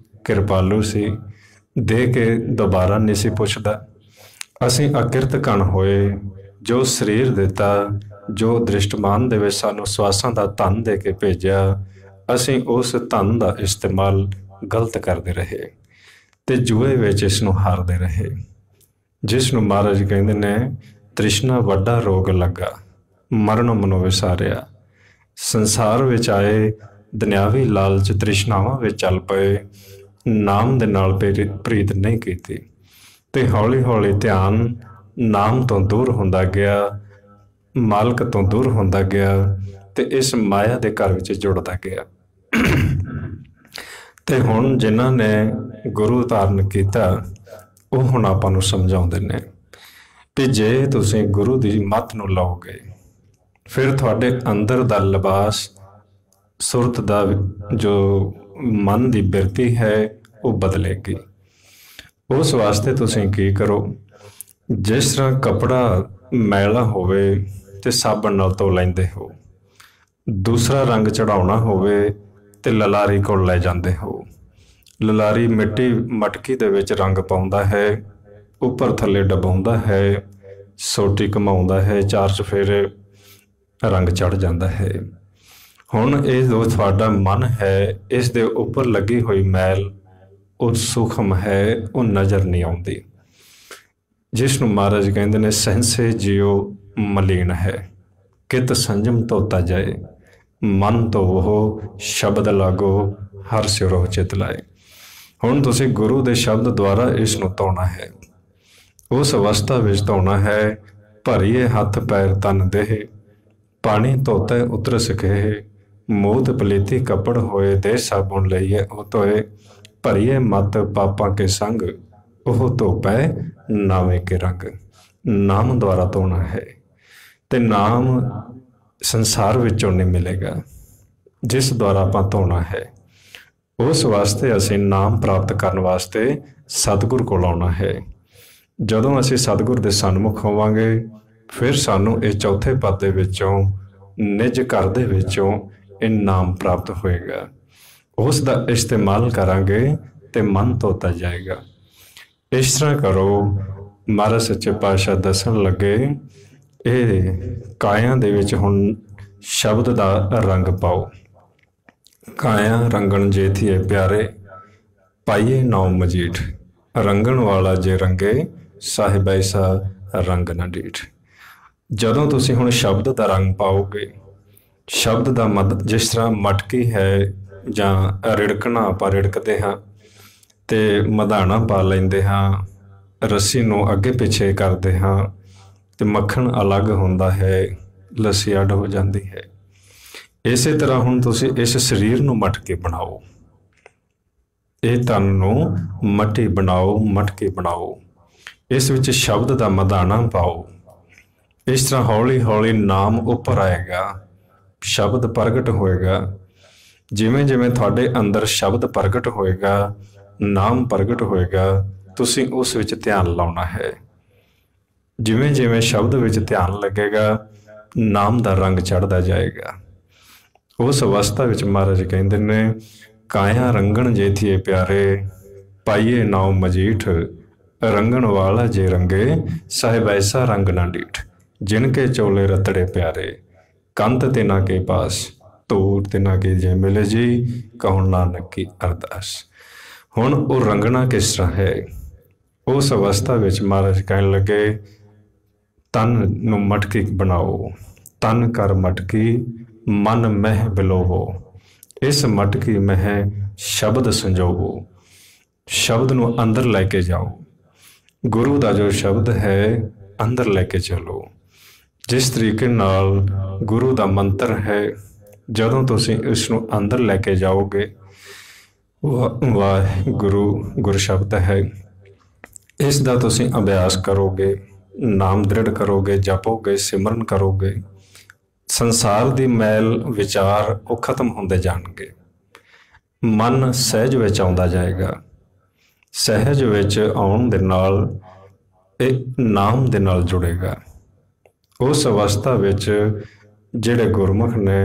ਕਿਰਪਾਲੂ ਸੀ, ਦੇ ਕੇ ਦੁਬਾਰਾ ਨਹੀਂ ਸੀ ਪੁੱਛਦਾ। ਅਸੀਂ ਅਕਿਰਤ ਕਣ ਹੋਏ, ਜੋ ਸਰੀਰ ਦਿੱਤਾ, ਜੋ ਦ੍ਰਿਸ਼ਟਮਾਨ ਦੇ ਵਿੱਚ ਸਾਨੂੰ ਸਵਾਸਾਂ ਦਾ ਧਨ ਦੇ ਕੇ ਭੇਜਿਆ, ਅਸੀਂ ਉਸ ਧਨ ਦਾ ਇਸਤੇਮਾਲ ਗਲਤ ਕਰਦੇ ਰਹੇ ਤੇ ਜੂਏ ਵਿੱਚ ਇਸ ਨੂੰ ਹਾਰਦੇ ਰਹੇ, ਜਿਸ ਨੂੰ ਮਹਾਰਾਜ ਕਹਿੰਦੇ ਨੇ ਤ੍ਰਿਸ਼ਨਾ ਵੱਡਾ ਰੋਗ ਲੱਗਾ, ਮਰਨ ਮਨੋ ਵਿਸਾਰਿਆ। ਸੰਸਾਰ ਵਿੱਚ ਆਏ, ਦੁਨਿਆਵੀ ਲਾਲਚ ਤ੍ਰਿਸ਼ਨਾਵਾਂ ਵਿੱਚ ਚੱਲ ਪਏ, ਨਾਮ ਦੇ ਨਾਲ ਪ੍ਰੀਤ ਨਹੀਂ ਕੀਤੀ ਤੇ ਹੌਲੀ ਹੌਲੀ ਧਿਆਨ ਨਾਮ ਤੋਂ ਦੂਰ ਹੁੰਦਾ ਗਿਆ, ਮਾਲਕ ਤੋਂ ਦੂਰ ਹੁੰਦਾ ਗਿਆ ਤੇ ਇਸ ਮਾਇਆ ਦੇ ਘਰ ਵਿੱਚ ਜੁੜਦਾ ਗਿਆ। ਤੇ ਹੁਣ ਜਿਨ੍ਹਾਂ ਨੇ ਗੁਰੂ ਧਾਰਨ ਕੀਤਾ ਉਹ ਹੁਣ ਆਪਾਂ ਨੂੰ ਸਮਝਾਉਂਦੇ ਨੇ ਕਿ ਜੇ ਤੁਸੀਂ ਗੁਰੂ ਦੀ ਮੱਤ ਨੂੰ ਲਓਗੇ, ਫਿਰ ਤੁਹਾਡੇ ਅੰਦਰ ਦਾ ਲਿਬਾਸ, ਸੁਰਤ ਦਾ ਜੋ ਮਨ ਦੀ ਬਿਰਤੀ ਹੈ ਉਹ ਬਦਲੇਗੀ। ਉਸ ਵਾਸਤੇ ਤੁਸੀਂ ਕੀ ਕਰੋ, ਜਿਸ ਤਰ੍ਹਾਂ ਕੱਪੜਾ ਮੈਲਾ ਹੋਵੇ ਤੇ ਸਾਬਣ ਨਾਲ ਧੋ ਲੈਂਦੇ ਹੋ, ਦੂਸਰਾ ਰੰਗ ਚੜਾਉਣਾ ਹੋਵੇ ਤੇ ਲਲਾਰੀ ਕੋਲ ਲੈ ਜਾਂਦੇ ਹੋ। ਲਲਾਰੀ ਮਿੱਟੀ ਮਟਕੀ ਦੇ ਵਿੱਚ ਰੰਗ ਪਾਉਂਦਾ ਹੈ, ਉੱਪਰ ਥੱਲੇ ਡਬਾਉਂਦਾ ਹੈ, ਸੋਟੀ ਘੁਮਾਉਂਦਾ ਹੈ, 4 ਚੁਫੇਰੇ, ਰੰਗ ਚੜ ਜਾਂਦਾ ਹੈ। ਹੁਣ ਇਹ ਜੋ ਤੁਹਾਡਾ ਮਨ ਹੈ, ਇਸ ਦੇ ਉੱਪਰ ਲੱਗੀ ਹੋਈ ਮੈਲ ਉਹ ਸੂਖਮ ਹੈ, ਉਹ ਨਜ਼ਰ ਨਹੀਂ ਆਉਂਦੀ, ਜਿਸ ਨੂੰ ਮਹਾਰਾਜ ਕਹਿੰਦੇ ਨੇ ਸਹਿੰਸੇ ਜਿਉ ਮਲੀਨ ਹੈ, ਕਿਤ ਸੰਜਮ ਧੋਤਾ ਜਾਏ, ਮਨ ਤੋਂ ਉਹ ਸ਼ਬਦ ਲਾਗੋ ਹਰ ਸਿਰੋਂ ਚਿਤ ਲਾਏ। ਹੁਣ ਤੁਸੀਂ ਗੁਰੂ ਦੇ ਸ਼ਬਦ ਦੁਆਰਾ ਇਸ ਨੂੰ ਧੋਣਾ ਹੈ, ਉਸ ਅਵਸਥਾ ਵਿੱਚ ਧੋਣਾ ਹੈ। ਭਰੀਏ ਹੱਥ ਪੈਰ ਤਨ ਦੇਹ, ਪਾਣੀ ਧੋਤੇ ਉਤਰ ਸਕੇ, ਮੂਤ ਪਲੀਤੀ ਕੱਪੜ ਹੋਏ, ਦੇ ਸਾਬੁਣ ਲਈਏ ਉਹ ਧੋਏ। ਭਰੀਏ ਮਤ ਪਾਪਾਂ ਕੇ ਸੰਗ, ਉਹ ਧੋਪੈ ਨਾਵੇਂ ਕੇ ਰੰਗ। ਨਾਮ ਦੁਆਰਾ ਧੋਣਾ ਹੈ ਤੇ ਨਾਮ ਸੰਸਾਰ ਵਿੱਚੋਂ ਨਹੀਂ ਮਿਲੇਗਾ, ਜਿਸ ਦੁਆਰਾ ਆਪਾਂ ਧੋਣਾ ਹੈ। ਉਸ ਵਾਸਤੇ ਅਸੀਂ ਨਾਮ ਪ੍ਰਾਪਤ ਕਰਨ ਵਾਸਤੇ ਸਤਿਗੁਰ ਕੋਲ ਆਉਣਾ ਹੈ। ਜਦੋਂ ਅਸੀਂ ਸਤਿਗੁਰ ਦੇ ਸਨਮੁਖ ਹੋਵਾਂਗੇ, ਫਿਰ ਸਾਨੂੰ ਇਹ ਚੌਥੇ ਪਦ ਦੇ ਵਿੱਚੋਂ ਨਿਜ ਘਰ ਦੇ ਵਿੱਚੋਂ ਇਨਾਮ ਪ੍ਰਾਪਤ ਹੋਏਗਾ। ਉਸ ਦਾ ਇਸਤੇਮਾਲ ਕਰਾਂਗੇ ਤੇ ਮਨ ਧੋਤਾ ਜਾਏਗਾ। ਇਸ ਤਰ੍ਹਾਂ ਕਰੋ। ਮਹਾਰਾਜ ਸੱਚੇ ਪਾਤਸ਼ਾਹ ਦੱਸਣ ਲੱਗੇ, ਇਹ ਕਾਇਆ ਦੇ ਵਿੱਚ ਹੁਣ ਸ਼ਬਦ ਦਾ ਰੰਗ ਪਾਓ। ਕਾਇਆ ਰੰਗਣ ਜੇ ਥੀਏ ਪਿਆਰੇ, ਪਾਈਏ ਨਾਉ ਮਜੀਠ। ਰੰਗਣ ਵਾਲਾ ਜੇ ਰੰਗੇ, ਸਾਹਿਬ ਐਸਾ ਰੰਗ ਨਾ ਡੀਠ। ਜਦੋਂ ਤੁਸੀਂ ਹੁਣ ਸ਼ਬਦ ਦਾ ਰੰਗ ਪਾਓਗੇ, ਸ਼ਬਦ ਦਾ ਜਿਸ ਤਰ੍ਹਾਂ ਮਟਕੀ ਹੈ ਜਾਂ ਰਿੜਕਣਾ ਆਪਾਂ ਰਿੜਕਦੇ ਹਾਂ ਅਤੇ ਮਧਾਣਾ ਪਾ ਲੈਂਦੇ ਹਾਂ, ਰੱਸੀ ਨੂੰ ਅੱਗੇ ਪਿੱਛੇ ਕਰਦੇ ਹਾਂ ਅਤੇ ਮੱਖਣ ਅਲੱਗ ਹੁੰਦਾ ਹੈ, ਲੱਸੀ ਅੱਡ ਹੋ ਜਾਂਦੀ ਹੈ। ਇਸੇ ਤਰ੍ਹਾਂ ਹੁਣ ਤੁਸੀਂ ਇਸ ਸਰੀਰ ਨੂੰ ਮਟਕੇ ਬਣਾਓ, ਇਹ ਤਨ ਨੂੰ ਮੱਟੀ ਬਣਾਓ, ਮਟਕੇ ਬਣਾਓ। ਇਸ ਵਿੱਚ ਸ਼ਬਦ ਦਾ ਮਧਾਣਾ ਪਾਓ। ਇਸ ਤਰ੍ਹਾਂ ਹੌਲੀ ਹੌਲੀ ਨਾਮ ਉੱਪਰ ਆਏਗਾ, ਸ਼ਬਦ ਪ੍ਰਗਟ ਹੋਏਗਾ। ਜਿਵੇਂ ਜਿਵੇਂ ਤੁਹਾਡੇ ਅੰਦਰ ਸ਼ਬਦ ਪ੍ਰਗਟ ਹੋਏਗਾ, ਨਾਮ ਪ੍ਰਗਟ ਹੋਏਗਾ, ਤੁਸੀਂ ਉਸ ਵਿੱਚ ਧਿਆਨ ਲਾਉਣਾ ਹੈ। ਜਿਵੇਂ ਜਿਵੇਂ ਸ਼ਬਦ ਵਿੱਚ ਧਿਆਨ ਲੱਗੇਗਾ, ਨਾਮ ਦਾ ਰੰਗ ਚੜ੍ਹਦਾ ਜਾਏਗਾ। ਉਸ ਅਵਸਥਾ ਵਿੱਚ ਮਹਾਰਾਜ ਕਹਿੰਦੇ ਨੇ, ਕਾਇਆ ਰੰਗਣ ਜੇ ਥੀਏ ਪਿਆਰੇ, ਪਾਈਏ ਨਾਉ ਮਜੀਠ। ਰੰਗਣ ਵਾਲਾ ਜੇ ਰੰਗੇ, ਸਾਹਿਬ ਐਸਾ ਰੰਗ ਨਾ ਡੀਠ। ਜਿਨ ਕੇ ਚੋਲੇ ਰਤੜੇ ਪਿਆਰੇ, ਕੰਤ ਤਿਨਾ ਕੇ ਪਾਸ। ਧੂੜ ਤਿਨਾ ਕੇ ਜੇ ਮਿਲੇ ਜੀ, ਕਹੁ ਨਾਨਕ ਕੀ ਅਰਦਾਸ। ਹੁਣ ਉਹ ਰੰਗਣਾ ਕਿਸ ਤਰ੍ਹਾਂ ਹੈ? ਉਸ ਅਵਸਥਾ ਵਿੱਚ ਮਹਾਰਾਜ ਕਹਿਣ ਲੱਗੇ, ਤਨ ਨੂੰ ਮਟਕੀ ਬਣਾਓ। ਤਨ ਕਰ ਮਟਕੀ, ਮਨ ਮਹਿ ਬਿਲੋਵੋ। ਇਸ ਮਟਕੀ ਮਹਿ ਸ਼ਬਦ ਸੰਜੋਵੋ। ਸ਼ਬਦ ਨੂੰ ਅੰਦਰ ਲੈ ਕੇ ਜਾਓ। ਗੁਰੂ ਦਾ ਜੋ ਸ਼ਬਦ ਹੈ, ਅੰਦਰ ਲੈ ਕੇ ਚਲੋ। ਜਿਸ ਤਰੀਕੇ ਨਾਲ ਗੁਰੂ ਦਾ ਮੰਤਰ ਹੈ, ਜਦੋਂ ਤੁਸੀਂ ਇਸ ਨੂੰ ਅੰਦਰ ਲੈ ਕੇ ਜਾਓਗੇ, ਵਾਹਿਗੁਰੂ ਗੁਰਸ਼ਬਦ ਹੈ, ਇਸ ਦਾ ਤੁਸੀਂ ਅਭਿਆਸ ਕਰੋਗੇ, ਨਾਮ ਦ੍ਰਿੜ ਕਰੋਗੇ, ਜਪੋਗੇ, ਸਿਮਰਨ ਕਰੋਗੇ, ਸੰਸਾਰ ਦੀ ਮੈਲ ਵਿਚਾਰ ਉਹ ਖਤਮ ਹੁੰਦੇ ਜਾਣਗੇ। ਮਨ ਸਹਿਜ ਵਿੱਚ ਆਉਂਦਾ ਜਾਏਗਾ। ਸਹਿਜ ਵਿੱਚ ਆਉਣ ਦੇ ਨਾਲ ਇਹ ਨਾਮ ਦੇ ਨਾਲ ਜੁੜੇਗਾ। ਉਸ ਅਵਸਥਾ ਵਿੱਚ ਜਿਹੜੇ ਗੁਰਮੁਖ ਨੇ,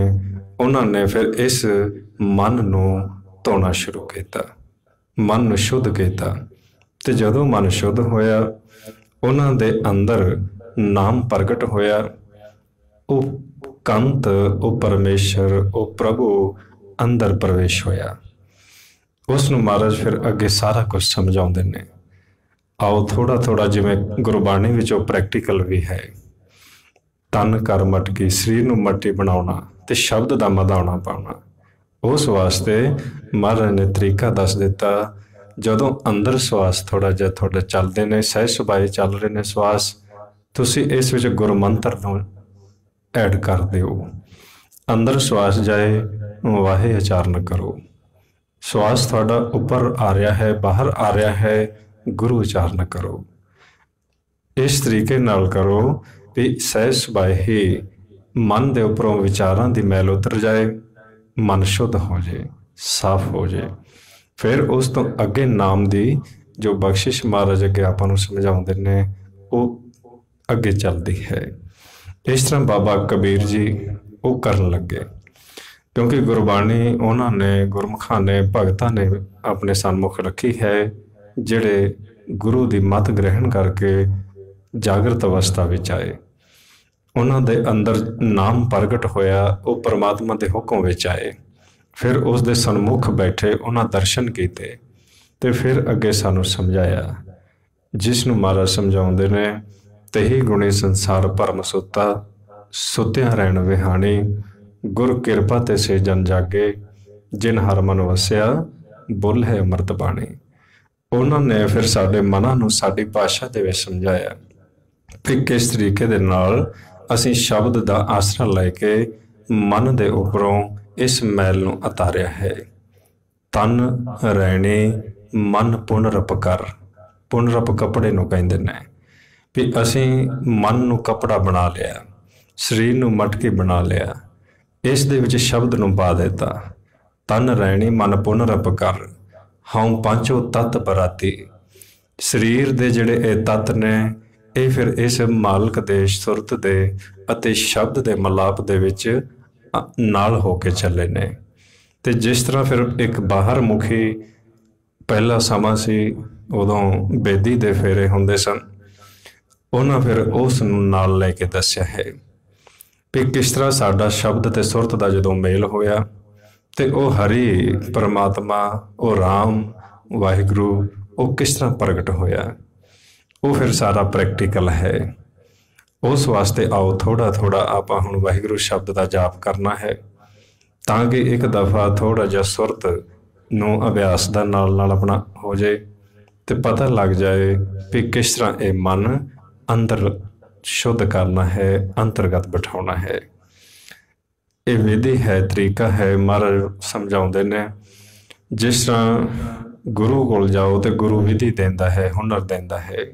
ਉਹਨਾਂ ਨੇ ਫਿਰ ਇਸ ਮਨ ਨੂੰ ਧੋਣਾ ਸ਼ੁਰੂ ਕੀਤਾ, ਮਨ ਨੂੰ ਸ਼ੁੱਧ ਕੀਤਾ। ਅਤੇ ਜਦੋਂ ਮਨ ਸ਼ੁੱਧ ਹੋਇਆ, ਉਹਨਾਂ ਦੇ ਅੰਦਰ ਨਾਮ ਪ੍ਰਗਟ ਹੋਇਆ। ਉਹ ਕੰਤ, ਉਹ ਪਰਮੇਸ਼ਰ, ਉਹ ਪ੍ਰਭੂ ਅੰਦਰ ਪ੍ਰਵੇਸ਼ ਹੋਇਆ। ਉਸ ਨੂੰ ਮਹਾਰਾਜ ਫਿਰ ਅੱਗੇ ਸਾਰਾ ਕੁਝ ਸਮਝਾਉਂਦੇ ਨੇ। ਆਓ ਥੋੜ੍ਹਾ ਥੋੜ੍ਹਾ, ਜਿਵੇਂ ਗੁਰਬਾਣੀ ਵਿੱਚ ਉਹ ਪ੍ਰੈਕਟੀਕਲ ਵੀ ਹੈ। ਤਨ ਕਰ ਮਟਕੀ, ਸਰੀਰ ਨੂੰ ਮੱਟੀ ਬਣਾਉਣਾ ਅਤੇ ਸ਼ਬਦ ਦਾ ਮਧਾਉਣਾ ਪਾਉਣਾ। ਉਸ ਵਾਸਤੇ ਮਹਾਰਾਜ ਨੇ ਤਰੀਕਾ ਦੱਸ ਦਿੱਤਾ। ਜਦੋਂ ਅੰਦਰ ਸਵਾਸ ਥੋੜ੍ਹਾ ਜਿਹਾ ਤੁਹਾਡੇ ਚੱਲਦੇ ਨੇ, ਸਹਿਜ ਸੁਭਾਏ ਚੱਲ ਰਹੇ ਨੇ ਸਵਾਸ, ਤੁਸੀਂ ਇਸ ਵਿੱਚ ਗੁਰਮੰਤਰ ਨੂੰ ਐਡ ਕਰ ਦਿਓ। ਅੰਦਰ ਸਵਾਸ ਜਾਏ, ਵਾਹੇ ਉਚਾਰਨ ਕਰੋ। ਸਵਾਸ ਤੁਹਾਡਾ ਉੱਪਰ ਆ ਰਿਹਾ ਹੈ, ਬਾਹਰ ਆ ਰਿਹਾ ਹੈ, ਗੁਰੂ ਉਚਾਰਨ ਕਰੋ। ਇਸ ਤਰੀਕੇ ਨਾਲ ਕਰੋ ਵੀ ਸਹਿਜ ਸੁਭਾਏ ਹੀ ਮਨ ਦੇ ਉੱਪਰੋਂ ਵਿਚਾਰਾਂ ਦੀ ਮੈਲ ਉਤਰ ਜਾਏ, ਮਨ ਸ਼ੁੱਧ ਹੋ ਜਾਏ, ਸਾਫ਼ ਹੋ ਜਾਏ। ਫਿਰ ਉਸ ਤੋਂ ਅੱਗੇ ਨਾਮ ਦੀ ਜੋ ਬਖਸ਼ਿਸ਼ ਮਹਾਰਾਜ ਅੱਗੇ ਆਪਾਂ ਨੂੰ ਸਮਝਾਉਂਦੇ ਨੇ, ਉਹ ਅੱਗੇ ਚੱਲਦੀ ਹੈ। ਇਸ ਤਰ੍ਹਾਂ ਬਾਬਾ ਕਬੀਰ ਜੀ ਉਹ ਕਰਨ ਲੱਗੇ, ਕਿਉਂਕਿ ਗੁਰਬਾਣੀ ਉਹਨਾਂ ਨੇ, ਗੁਰਮੁਖਾਂ ਨੇ, ਭਗਤਾਂ ਨੇ ਆਪਣੇ ਸਨਮੁਖ ਰੱਖੀ ਹੈ, ਜਿਹੜੇ ਗੁਰੂ ਦੀ ਮੱਤ ਗ੍ਰਹਿਣ ਕਰਕੇ ਜਾਗਰਤ ਅਵਸਥਾ ਵਿੱਚ ਆਏ। ਉਹਨਾਂ ਦੇ ਅੰਦਰ ਨਾਮ ਪ੍ਰਗਟ ਹੋਇਆ, ਉਹ ਪਰਮਾਤਮਾ ਦੇ ਹੁਕਮ ਵਿੱਚ ਆਏ। ਫਿਰ ਉਸ ਦੇ ਸਨਮੁਖ ਬੈਠੇ, ਉਹਨਾਂ ਦਰਸ਼ਨ ਕੀਤੇ ਅਤੇ ਫਿਰ ਅੱਗੇ ਸਾਨੂੰ ਸਮਝਾਇਆ। ਜਿਸ ਨੂੰ ਮਹਾਰਾਜ ਸਮਝਾਉਂਦੇ ਨੇ, ਤੇਹੀ ਗੁਣੀ ਸੰਸਾਰ ਭਰਮ ਸੁੱਤਾ, ਸੁੱਤਿਆਂ ਰਹਿਣ ਵਿਹਾਣੀ। ਗੁਰ ਕਿਰਪਾ ਤੇ ਸੇ ਜਨ ਜਾਗੇ, ਜਿਨ ਹਰ ਮਨ ਵਸਿਆ, ਬੁੱਲ ਹੈ ਅੰਮ੍ਰਿਤ ਬਾਣੀ। ਉਹਨਾਂ ਨੇ ਫਿਰ ਸਾਡੇ ਮਨਾਂ ਨੂੰ ਸਾਡੀ ਭਾਸ਼ਾ ਦੇ ਵਿੱਚ ਸਮਝਾਇਆ ਕਿ ਕਿਸ ਤਰੀਕੇ ਦੇ ਨਾਲ ਅਸੀਂ ਸ਼ਬਦ ਦਾ ਆਸਰਾ ਲੈ ਕੇ ਮਨ ਦੇ ਉੱਪਰੋਂ ਇਸ ਮੈਲ ਨੂੰ ਉਤਾਰਿਆ ਹੈ। ਤਨ ਰਹਿਣੇ, ਮਨ ਪੁਨਰਪ ਕਰ। ਪੁਨਰਪ ਕੱਪੜੇ ਨੂੰ ਕਹਿੰਦੇ ਨੇ ਵੀ ਅਸੀਂ ਮਨ ਨੂੰ ਕੱਪੜਾ ਬਣਾ ਲਿਆ, ਸਰੀਰ ਨੂੰ ਮਟਕੀ ਬਣਾ ਲਿਆ, ਇਸ ਦੇ ਵਿੱਚ ਸ਼ਬਦ ਨੂੰ ਪਾ ਦਿੱਤਾ। ਤਨ ਰਹਿਣੀ, ਮਨ ਪੁਨਰਪ ਕਰ, ਹਉ ਪੰਚੋ ਤੱਤ ਬਰਾਤੀ। ਸਰੀਰ ਦੇ ਜਿਹੜੇ ਇਹ ਤੱਤ ਨੇ, ਇਹ ਫਿਰ ਇਸ ਮਾਲਕ ਦੇ ਸੁਰਤ ਦੇ ਅਤੇ ਸ਼ਬਦ ਦੇ ਮਲਾਪ ਦੇ ਵਿੱਚ ਨਾਲ ਹੋ ਕੇ ਚੱਲੇ ਨੇ। ਤੇ ਜਿਸ ਤਰ੍ਹਾਂ ਫਿਰ ਇੱਕ ਬਾਹਰ ਮੁਖੀ ਪਹਿਲਾ ਸਮਾਂ ਸੀ, ਉਦੋਂ ਬੇਦੀ ਦੇ ਫੇਰੇ ਹੁੰਦੇ ਸਨ, ਉਹਨਾਂ ਫਿਰ ਉਸ ਨੂੰ ਨਾਲ ਲੈ ਕੇ ਦੱਸਿਆ ਹੈ ਵੀ ਕਿਸ ਤਰ੍ਹਾਂ ਸਾਡਾ ਸ਼ਬਦ ਤੇ ਸੁਰਤ ਦਾ ਜਦੋਂ ਮੇਲ ਹੋਇਆ ਤੇ ਉਹ ਹਰੀ ਪਰਮਾਤਮਾ, ਉਹ ਰਾਮ ਵਾਹਿਗੁਰੂ, ਉਹ ਕਿਸ ਤਰ੍ਹਾਂ ਪ੍ਰਗਟ ਹੋਇਆ। ਉਹ ਫਿਰ ਸਾਰਾ ਪ੍ਰੈਕਟੀਕਲ ਹੈ। ਉਸ ਵਾਸਤੇ ਆਓ ਥੋੜ੍ਹਾ ਥੋੜ੍ਹਾ ਆਪਾਂ ਹੁਣ ਵਾਹਿਗੁਰੂ ਸ਼ਬਦ ਦਾ ਜਾਪ ਕਰਨਾ ਹੈ, ਤਾਂ ਕਿ ਇੱਕ ਦਫਾ ਥੋੜ੍ਹਾ ਜਿਹਾ ਸੁਰਤ ਨੂੰ ਅਭਿਆਸ ਦਾ ਨਾਲ ਆਪਣਾ ਹੋ ਜਾਏ ਤੇ ਪਤਾ ਲੱਗ ਜਾਏ ਵੀ ਕਿਸ ਤਰ੍ਹਾਂ ਇਹ ਮਨ ਅੰਦਰ ਸ਼ੁੱਧ ਕਰਨਾ ਹੈ, ਅੰਤਰਗਤ ਬਿਠਾਉਣਾ ਹੈ। ਇਹ ਵਿਧੀ ਹੈ, ਤਰੀਕਾ ਹੈ। ਮਹਾਰਾਜ ਸਮਝਾਉਂਦੇ ਨੇ ਜਿਸ ਤਰ੍ਹਾਂ ਗੁਰੂ ਕੋਲ ਜਾਓ ਤੇ ਗੁਰੂ ਵਿਧੀ ਦਿੰਦਾ ਹੈ, ਹੁਨਰ ਦਿੰਦਾ ਹੈ।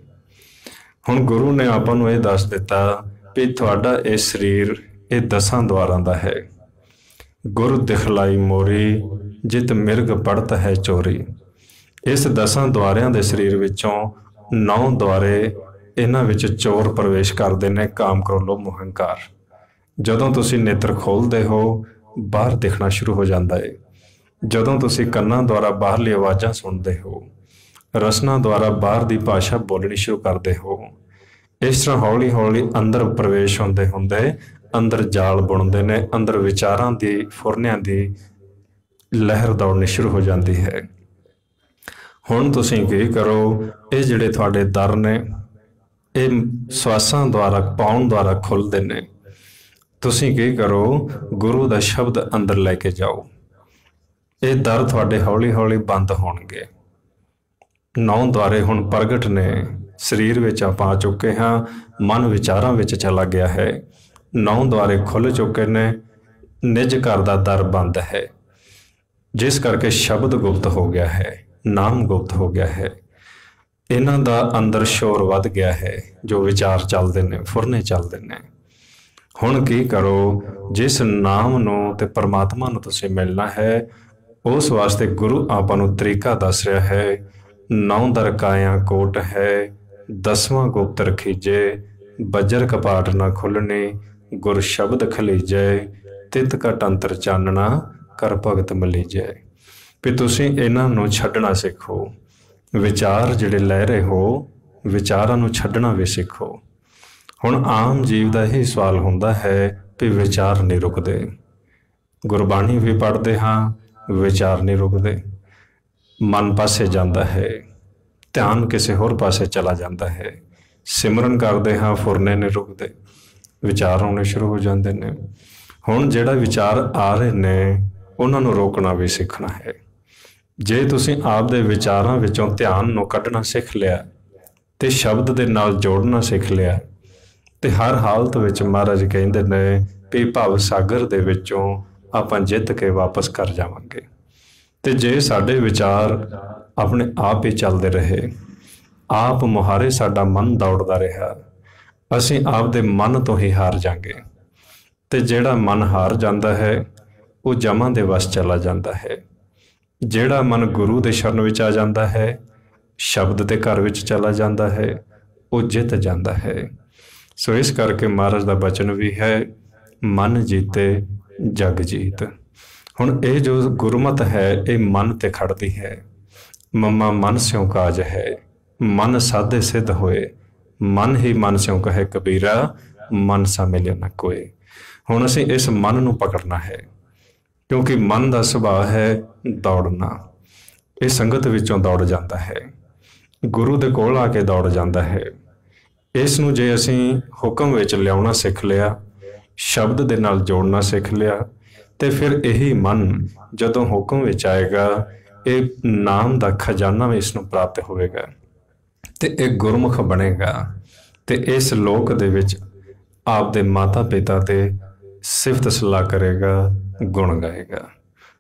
ਹੁਣ ਗੁਰੂ ਨੇ ਆਪਾਂ ਨੂੰ ਇਹ ਦੱਸ ਦਿੱਤਾ ਵੀ ਤੁਹਾਡਾ ਇਹ ਸਰੀਰ ਇਹ 10 ਦੁਆਰਾਂ ਦਾ ਹੈ। ਗੁਰ ਦਿਖਲਾਈ ਮੋਰੀ, ਜਿਤ ਮਿਰਗ ਪੜਤ ਹੈ ਚੋਰੀ। ਇਸ 10 ਦੁਆਰਿਆਂ ਦੇ ਸਰੀਰ ਵਿੱਚੋਂ 9 ਦੁਆਰੇ ਇਹਨਾਂ ਵਿੱਚ ਚੋਰ ਪ੍ਰਵੇਸ਼ ਕਰਦੇ ਨੇ, ਕਾਮ, ਕ੍ਰੋਧ, ਲੋਭ, ਮੋਹ, ਹੰਕਾਰ। ਜਦੋਂ ਤੁਸੀਂ ਨੇਤਰ ਖੋਲ੍ਹਦੇ ਹੋ, ਬਾਹਰ ਦਿਖਣਾ ਸ਼ੁਰੂ ਹੋ ਜਾਂਦਾ ਹੈ। ਜਦੋਂ ਤੁਸੀਂ ਕੰਨਾਂ ਦੁਆਰਾ ਬਾਹਰਲੀ ਆਵਾਜ਼ਾਂ ਸੁਣਦੇ ਹੋ, ਰਸਨਾ ਦੁਆਰਾ ਬਾਹਰ ਦੀ ਭਾਸ਼ਾ ਬੋਲਣੀ ਸ਼ੁਰੂ ਕਰਦੇ ਹੋ, ਇਸ ਤਰ੍ਹਾਂ ਹੌਲੀ ਹੌਲੀ ਅੰਦਰ ਪ੍ਰਵੇਸ਼ ਹੁੰਦੇ ਹੁੰਦੇ ਅੰਦਰ ਜਾਲ ਬੁਣਦੇ ਨੇ, ਅੰਦਰ ਵਿਚਾਰਾਂ ਦੀ, ਫੁਰਨਿਆਂ ਦੀ ਲਹਿਰ ਦੌੜਨੀ ਸ਼ੁਰੂ ਹੋ ਜਾਂਦੀ ਹੈ। ਹੁਣ ਤੁਸੀਂ ਕੀ ਕਰੋ, ਇਹ ਜਿਹੜੇ ਤੁਹਾਡੇ ਦਰ ਨੇ ਇਹ ਸਵਾਸਾਂ ਦੁਆਰਾ, ਪਾਉਣ ਦੁਆਰਾ ਖੁੱਲ੍ਹਦੇ ਨੇ। ਤੁਸੀਂ ਕੀ ਕਰੋ, ਗੁਰੂ ਦਾ ਸ਼ਬਦ ਅੰਦਰ ਲੈ ਕੇ ਜਾਓ। ਇਹ ਦਰ ਤੁਹਾਡੇ ਹੌਲੀ ਹੌਲੀ ਬੰਦ ਹੋਣਗੇ। 9 ਦੁਆਰੇ ਹੁਣ ਪ੍ਰਗਟ ਨੇ, ਸਰੀਰ ਵਿੱਚ ਆਪਾਂ ਆ ਚੁੱਕੇ ਹਾਂ, ਮਨ ਵਿਚਾਰਾਂ ਵਿੱਚ ਚਲਾ ਗਿਆ ਹੈ। 9 ਦੁਆਰੇ ਖੁੱਲ੍ਹ ਚੁੱਕੇ ਨੇ, ਨਿਜ ਘਰ ਦਾ ਦਰ ਬੰਦ ਹੈ, ਜਿਸ ਕਰਕੇ ਸ਼ਬਦ ਗੁਪਤ ਹੋ ਗਿਆ ਹੈ, ਨਾਮ ਗੁਪਤ ਹੋ ਗਿਆ ਹੈ। ਇਹਨਾਂ ਦਾ ਅੰਦਰ ਸ਼ੋਰ ਵੱਧ ਗਿਆ ਹੈ, ਜੋ ਵਿਚਾਰ ਚੱਲਦੇ ਨੇ, ਫੁਰਨੇ ਚੱਲਦੇ ਨੇ। ਹੁਣ ਕੀ ਕਰੋ, ਜਿਸ ਨਾਮ ਨੂੰ ਤੇ ਪਰਮਾਤਮਾ ਨੂੰ ਤੁਸੀਂ ਮਿਲਣਾ ਹੈ, ਉਸ ਵਾਸਤੇ ਗੁਰੂ ਆਪਾਂ ਨੂੰ ਤਰੀਕਾ ਦੱਸ ਰਿਹਾ ਹੈ। 9 ਦਰ ਕਾਇਆ ਕੋਟ ਹੈ, 10ਵਾਂ ਗੁਪਤ ਰਖੀਜੇ। ਬੱਜਰ ਕਪਾਟ ਨਾ ਖੁੱਲ੍ਹਣੇ, ਗੁਰ ਸ਼ਬਦ ਖਲੀਜੈ। ਤਿਤ ਘਟ ਅੰਤਰ ਚਾਨਣਾ, ਕਰ ਭਗਤ ਮਲੀਜੈ। ਵੀ ਤੁਸੀਂ ਇਹਨਾਂ ਨੂੰ ਛੱਡਣਾ ਸਿੱਖੋ। ਵਿਚਾਰ ਜਿਹੜੇ ਲੈ ਰਹੇ ਹੋ, ਵਿਚਾਰਾਂ ਨੂੰ ਛੱਡਣਾ ਵੀ ਸਿੱਖੋ। ਹੁਣ ਆਮ ਜੀਵ ਦਾ ਇਹ ਸਵਾਲ ਹੁੰਦਾ ਹੈ ਵੀ ਵਿਚਾਰ ਨਹੀਂ ਰੁਕਦੇ। ਗੁਰਬਾਣੀ ਵੀ ਪੜ੍ਹਦੇ ਹਾਂ, ਵਿਚਾਰ ਨਹੀਂ ਰੁਕਦੇ। ਮਨ ਪਾਸੇ ਜਾਂਦਾ ਹੈ, ਧਿਆਨ ਕਿਸੇ ਹੋਰ ਪਾਸੇ ਚਲਾ ਜਾਂਦਾ ਹੈ। ਸਿਮਰਨ ਕਰਦੇ ਹਾਂ, ਫੁਰਨੇ ਨਹੀਂ ਰੁਕਦੇ, ਵਿਚਾਰ ਆਉਣੇ ਸ਼ੁਰੂ ਹੋ ਜਾਂਦੇ ਨੇ। ਹੁਣ ਜਿਹੜਾ ਵਿਚਾਰ ਆ ਰਹੇ ਨੇ, ਉਹਨਾਂ ਨੂੰ ਰੋਕਣਾ ਵੀ ਸਿੱਖਣਾ ਹੈ। ਜੇ ਤੁਸੀਂ ਆਪ ਦੇ ਵਿਚਾਰਾਂ ਵਿੱਚੋਂ ਧਿਆਨ ਨੂੰ ਕੱਢਣਾ ਸਿੱਖ ਲਿਆ ਤੇ ਸ਼ਬਦ ਦੇ ਨਾਲ ਜੋੜਨਾ ਸਿੱਖ ਲਿਆ, ਤੇ ਹਰ ਹਾਲਤ ਵਿੱਚ ਮਹਾਰਾਜ ਕਹਿੰਦੇ ਨੇ ਵੀ ਭਵ ਸਾਗਰ ਦੇ ਵਿੱਚੋਂ ਆਪਾਂ ਜਿੱਤ ਕੇ ਵਾਪਸ ਘਰ ਜਾਵਾਂਗੇ। ਤੇ ਜੇ ਸਾਡੇ ਵਿਚਾਰ ਆਪਣੇ ਆਪ ਹੀ ਚੱਲਦੇ ਰਹੇ, ਆਪ ਮੁਹਾਰੇ ਸਾਡਾ ਮਨ ਦੌੜਦਾ ਰਿਹਾ, ਅਸੀਂ ਆਪ ਦੇ ਮਨ ਤੋਂ ਹੀ ਹਾਰ ਜਾਵਾਂਗੇ। ਤੇ ਜਿਹੜਾ ਮਨ ਹਾਰ ਜਾਂਦਾ ਹੈ, ਉਹ ਜਮਾਂ ਦੇ ਵਸ ਚਲਾ ਜਾਂਦਾ ਹੈ। ਜਿਹੜਾ ਮਨ ਗੁਰੂ ਦੇ ਸ਼ਰਨ ਵਿੱਚ ਆ ਜਾਂਦਾ ਹੈ, ਸ਼ਬਦ ਦੇ ਘਰ ਵਿੱਚ ਚਲਾ ਜਾਂਦਾ ਹੈ, ਉਹ ਜਿੱਤ ਜਾਂਦਾ ਹੈ। ਸੋ ਇਸ ਕਰਕੇ ਮਹਾਰਾਜ ਦਾ ਬਚਨ ਵੀ ਹੈ, ਮਨ ਜੀਤੇ ਜਗ ਜੀਤ। ਹੁਣ ਇਹ ਜੋ ਗੁਰਮਤਿ ਹੈ, ਇਹ ਮਨ ਤੇ ਖੜਦੀ ਹੈ। ਮਮਾ ਮਨ ਸਿਉ ਕਾਜ ਹੈ, ਮਨ ਸਾਧੇ ਸਿੱਧ ਹੋਏ। ਮਨ ਹੀ ਮਨ ਸਿਉ ਕਹੇ ਕਬੀਰਾ, ਮਨ ਸਾ ਮਿਲਿਆ ਨਾ ਕੋਏ। ਹੁਣ ਅਸੀਂ ਇਸ ਮਨ ਨੂੰ ਪਕੜਨਾ ਹੈ, ਕਿਉਂਕਿ ਮਨ ਦਾ ਸੁਭਾਅ ਹੈ ਦੌੜਨਾ। ਇਹ ਸੰਗਤ ਵਿੱਚੋਂ ਦੌੜ ਜਾਂਦਾ ਹੈ, ਗੁਰੂ ਦੇ ਕੋਲ ਆ ਕੇ ਦੌੜ ਜਾਂਦਾ ਹੈ। ਇਸ ਨੂੰ ਜੇ ਅਸੀਂ ਹੁਕਮ ਵਿੱਚ ਲਿਆਉਣਾ ਸਿੱਖ ਲਿਆ, ਸ਼ਬਦ ਦੇ ਨਾਲ ਜੋੜਨਾ ਸਿੱਖ ਲਿਆ, ਤੇ ਫਿਰ ਇਹੀ ਮਨ ਜਦੋਂ ਹੁਕਮ ਵਿੱਚ ਆਏਗਾ, ਇਹ ਨਾਮ ਦਾ ਖਜ਼ਾਨਾ ਵੀ ਇਸ ਨੂੰ ਪ੍ਰਾਪਤ ਹੋਵੇਗਾ ਤੇ ਇਹ ਗੁਰਮੁਖ ਬਣੇਗਾ ਤੇ ਇਸ ਲੋਕ ਦੇ ਵਿੱਚ ਆਪ ਦੇ ਮਾਤਾ ਪਿਤਾ ਤੇ ਸਿਫਤ ਸਲਾਹ ਕਰੇਗਾ, ਗੁਣ ਗਾਏਗਾ।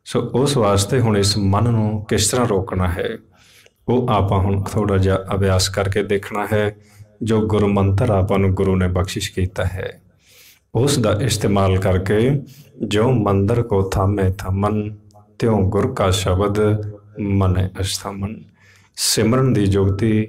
ਸੋ ਉਸ ਵਾਸਤੇ ਹੁਣ ਇਸ ਮਨ ਨੂੰ ਕਿਸ ਤਰ੍ਹਾਂ ਰੋਕਣਾ ਹੈ, ਉਹ ਆਪਾਂ ਹੁਣ ਥੋੜ੍ਹਾ ਜਿਹਾ ਅਭਿਆਸ ਕਰਕੇ ਦੇਖਣਾ ਹੈ। ਜੋ ਗੁਰਮੰਤਰ ਆਪਾਂ ਨੂੰ ਗੁਰੂ ਨੇ ਬਖਸ਼ਿਸ਼ ਕੀਤਾ ਹੈ, ਉਸ ਦਾ ਇਸਤੇਮਾਲ ਕਰਕੇ ਜੋ ਮੰਦਰ ਕੋ ਥਾਮੇ ਥਮਨ, ਤਿਉ ਗੁਰ ਕਾ ਸ਼ਬਦ ਮਨੈ ਅਸਥਾਮਨ। ਸਿਮਰਨ ਦੀ ਜੁਗਤੀ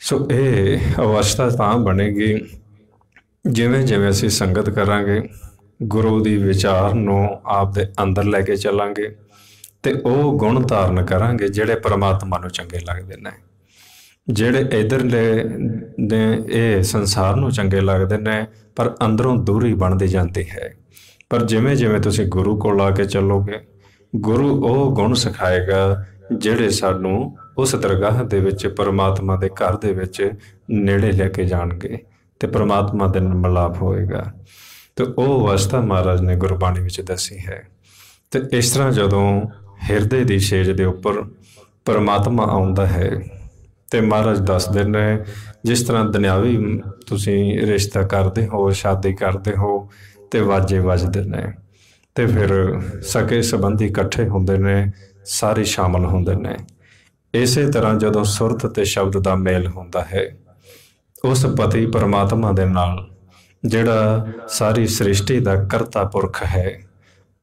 ਸੋ ਇਹ ਅਵਸਥਾ ਤਾਂ ਬਣੇਗੀ ਜਿਵੇਂ ਜਿਵੇਂ ਅਸੀਂ ਸੰਗਤ ਕਰਾਂਗੇ, ਗੁਰੂ ਦੀ ਵਿਚਾਰ ਨੂੰ ਆਪ ਦੇ ਅੰਦਰ ਲੈ ਕੇ ਚੱਲਾਂਗੇ ਤੇ ਉਹ ਗੁਣ ਧਾਰਨ ਕਰਾਂਗੇ ਜਿਹੜੇ ਪਰਮਾਤਮਾ ਨੂੰ ਚੰਗੇ ਲੱਗਦੇ ਨੇ। ਜਿਹੜੇ ਇੱਧਰਲੇ ਨੇ ਇਹ ਸੰਸਾਰ ਨੂੰ ਚੰਗੇ ਲੱਗਦੇ ਨੇ, ਪਰ ਅੰਦਰੋਂ ਦੂਰੀ ਬਣਦੀ ਜਾਂਦੀ ਹੈ। ਪਰ ਜਿਵੇਂ ਜਿਵੇਂ ਤੁਸੀਂ ਗੁਰੂ ਕੋਲ ਆ ਕੇ ਚੱਲੋਗੇ, ਗੁਰੂ ਉਹ ਗੁਣ ਸਿਖਾਏਗਾ ਜਿਹੜੇ ਸਾਨੂੰ ਉਸ ਦਰਗਾਹ ਦੇ ਵਿੱਚ, ਪਰਮਾਤਮਾ ਦੇ ਘਰ ਦੇ ਵਿੱਚ ਨੇੜੇ ਲੈ ਕੇ ਜਾਣਗੇ ਤੇ ਪਰਮਾਤਮਾ ਦੇ ਨਾਲ ਮਿਲਾਪ ਹੋਏਗਾ। ਤੇ ਉਹ ਅਵਸਥਾ ਮਹਾਰਾਜ ਨੇ ਗੁਰਬਾਣੀ ਵਿੱਚ ਦੱਸੀ ਹੈ। ਤੇ ਇਸ ਤਰ੍ਹਾਂ ਜਦੋਂ ਹਿਰਦੇ ਦੀ ਛੇਜ ਦੇ ਉੱਪਰ ਪਰਮਾਤਮਾ ਆਉਂਦਾ ਹੈ ਤੇ ਮਹਾਰਾਜ ਦੱਸਦੇ ਨੇ, ਜਿਸ ਤਰ੍ਹਾਂ ਦੁਨਿਆਵੀ ਤੁਸੀਂ ਰਿਸ਼ਤਾ ਕਰਦੇ ਹੋ, ਸ਼ਾਦੀ ਕਰਦੇ ਹੋ ਤੇ ਵਾਜੇ ਵੱਜਦੇ ਨੇ ਤੇ ਫਿਰ ਸਕੇ ਸੰਬੰਧੀ ਇਕੱਠੇ ਹੁੰਦੇ ਨੇ, ਸਾਰੇ ਸ਼ਾਮਲ ਹੁੰਦੇ ਨੇ। ਇਸੇ ਤਰ੍ਹਾਂ ਜਦੋਂ ਸੁਰਤ ਤੇ ਸ਼ਬਦ ਦਾ ਮੇਲ ਹੁੰਦਾ ਹੈ, ਉਸ ਪਤੀ ਪਰਮਾਤਮਾ ਦੇ ਨਾਲ, ਜਿਹੜਾ ਸਾਰੀ ਸ੍ਰਿਸ਼ਟੀ ਦਾ ਕਰਤਾ ਪੁਰਖ ਹੈ,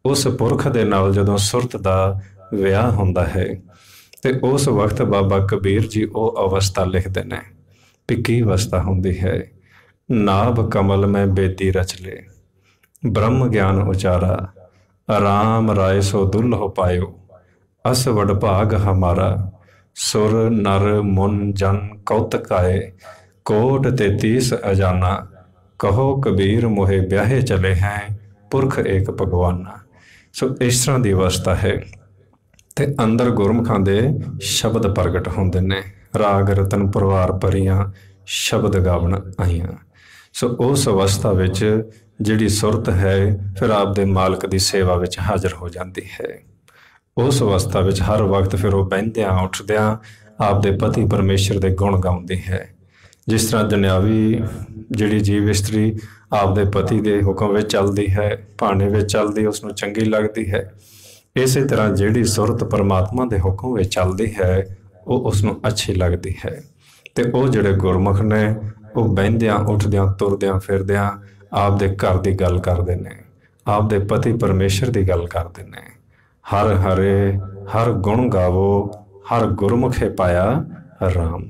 ਉਸ ਪੁਰਖ ਦੇ ਨਾਲ ਜਦੋਂ ਸੁਰਤ ਦਾ ਵਿਆਹ ਹੁੰਦਾ ਹੈ ਤੇ ਉਸ ਵਕਤ ਬਾਬਾ ਕਬੀਰ ਜੀ ਉਹ ਅਵਸਥਾ ਲਿਖਦੇ ਨੇ ਵੀ ਕੀ ਅਵਸਥਾ ਹੁੰਦੀ ਹੈ। ਨਾਭ ਕਮਲ ਮੈਂ ਬੇਦੀ ਰਚ ਲੇ, ਬ੍ਰਹਮ ਗਿਆਨ ਉਚਾਰਾ, ਰਾਮ ਰਾਏ ਸੋ ਦੁੱਲਹੁ ਪਾਇਓ, ਅਸ ਵਡ ਭਾਗ ਹਮਾਰਾ, ਸੁਰ ਨਰ ਮੁਨ ਜਨ ਕੌਤਕ ਆਏ, ਕੋਟ 33 ਅਜਾਨਾ, ਕਹੋ ਕਬੀਰ ਮੋਹੇ ਵਿਆਹੇ ਚਲੇ ਹੈ, ਪੁਰਖ ਏਕ ਭਗਵਾਨਾ। ਸੋ ਇਸ ਤਰ੍ਹਾਂ ਦੀ ਅਵਸਥਾ ਹੈ ਤੇ ਅੰਦਰ ਗੁਰਮੁਖਾਂ ਦੇ ਸ਼ਬਦ ਪ੍ਰਗਟ ਹੁੰਦੇ ਨੇ, ਰਾਗ ਰਤਨ ਪਰਵਾਰ ਭਰੀਆਂ ਸ਼ਬਦ ਗਾਵਣ ਆਈਆਂ। ਸੋ ਉਸ ਅਵਸਥਾ ਵਿੱਚ ਜਿਹੜੀ ਸੁਰਤ ਹੈ ਫਿਰ ਆਪ ਦੇ ਮਾਲਕ ਦੀ ਸੇਵਾ ਵਿੱਚ ਹਾਜ਼ਰ ਹੋ ਜਾਂਦੀ ਹੈ। ਉਸ ਅਵਸਥਾ ਵਿੱਚ ਹਰ ਵਕਤ ਫਿਰ ਉਹ ਬਹਿੰਦਿਆਂ ਉੱਠਦਿਆਂ ਆਪ ਦੇ ਪਤੀ ਪਰਮੇਸ਼ਰ ਦੇ ਗੁਣ ਗਾਉਂਦੀ ਹੈ। ਜਿਸ ਤਰ੍ਹਾਂ ਦੁਨਿਆਵੀ ਜਿਹੜੀ ਜੀਵ ਇਸਤਰੀ ਆਪ ਦੇ ਪਤੀ ਦੇ ਹੁਕਮ ਵਿੱਚ ਚੱਲਦੀ ਹੈ, ਭਾਣੇ ਵਿੱਚ ਚੱਲਦੀ, ਉਸ ਨੂੰ ਚੰਗੀ ਲੱਗਦੀ ਹੈ, ਇਸੇ ਤਰ੍ਹਾਂ ਜਿਹੜੀ ਸੁਰਤ ਪਰਮਾਤਮਾ ਦੇ ਹੁਕਮ ਵਿੱਚ ਚੱਲਦੀ ਹੈ ਉਹ ਉਸ ਨੂੰ ਅੱਛੀ ਲੱਗਦੀ ਹੈ। ਤੇ ਉਹ ਜਿਹੜੇ ਗੁਰਮੁਖ ਨੇ ਉਹ ਬਹਿੰਦਿਆਂ ਉੱਠਦਿਆਂ ਤੁਰਦਿਆਂ ਫਿਰਦਿਆਂ ਆਪ ਦੇ ਘਰ ਦੀ ਗੱਲ ਕਰਦੇ ਨੇ, ਆਪ ਦੇ ਪਤੀ ਪਰਮੇਸ਼ਰ ਦੀ ਗੱਲ ਕਰਦੇ ਨੇ। ਹਰ ਹਰੇ ਹਰ ਗੁਣ ਗਾਵੋ, ਹਰ ਗੁਰਮੁਖੇ ਪਾਇਆ ਰਾਮ।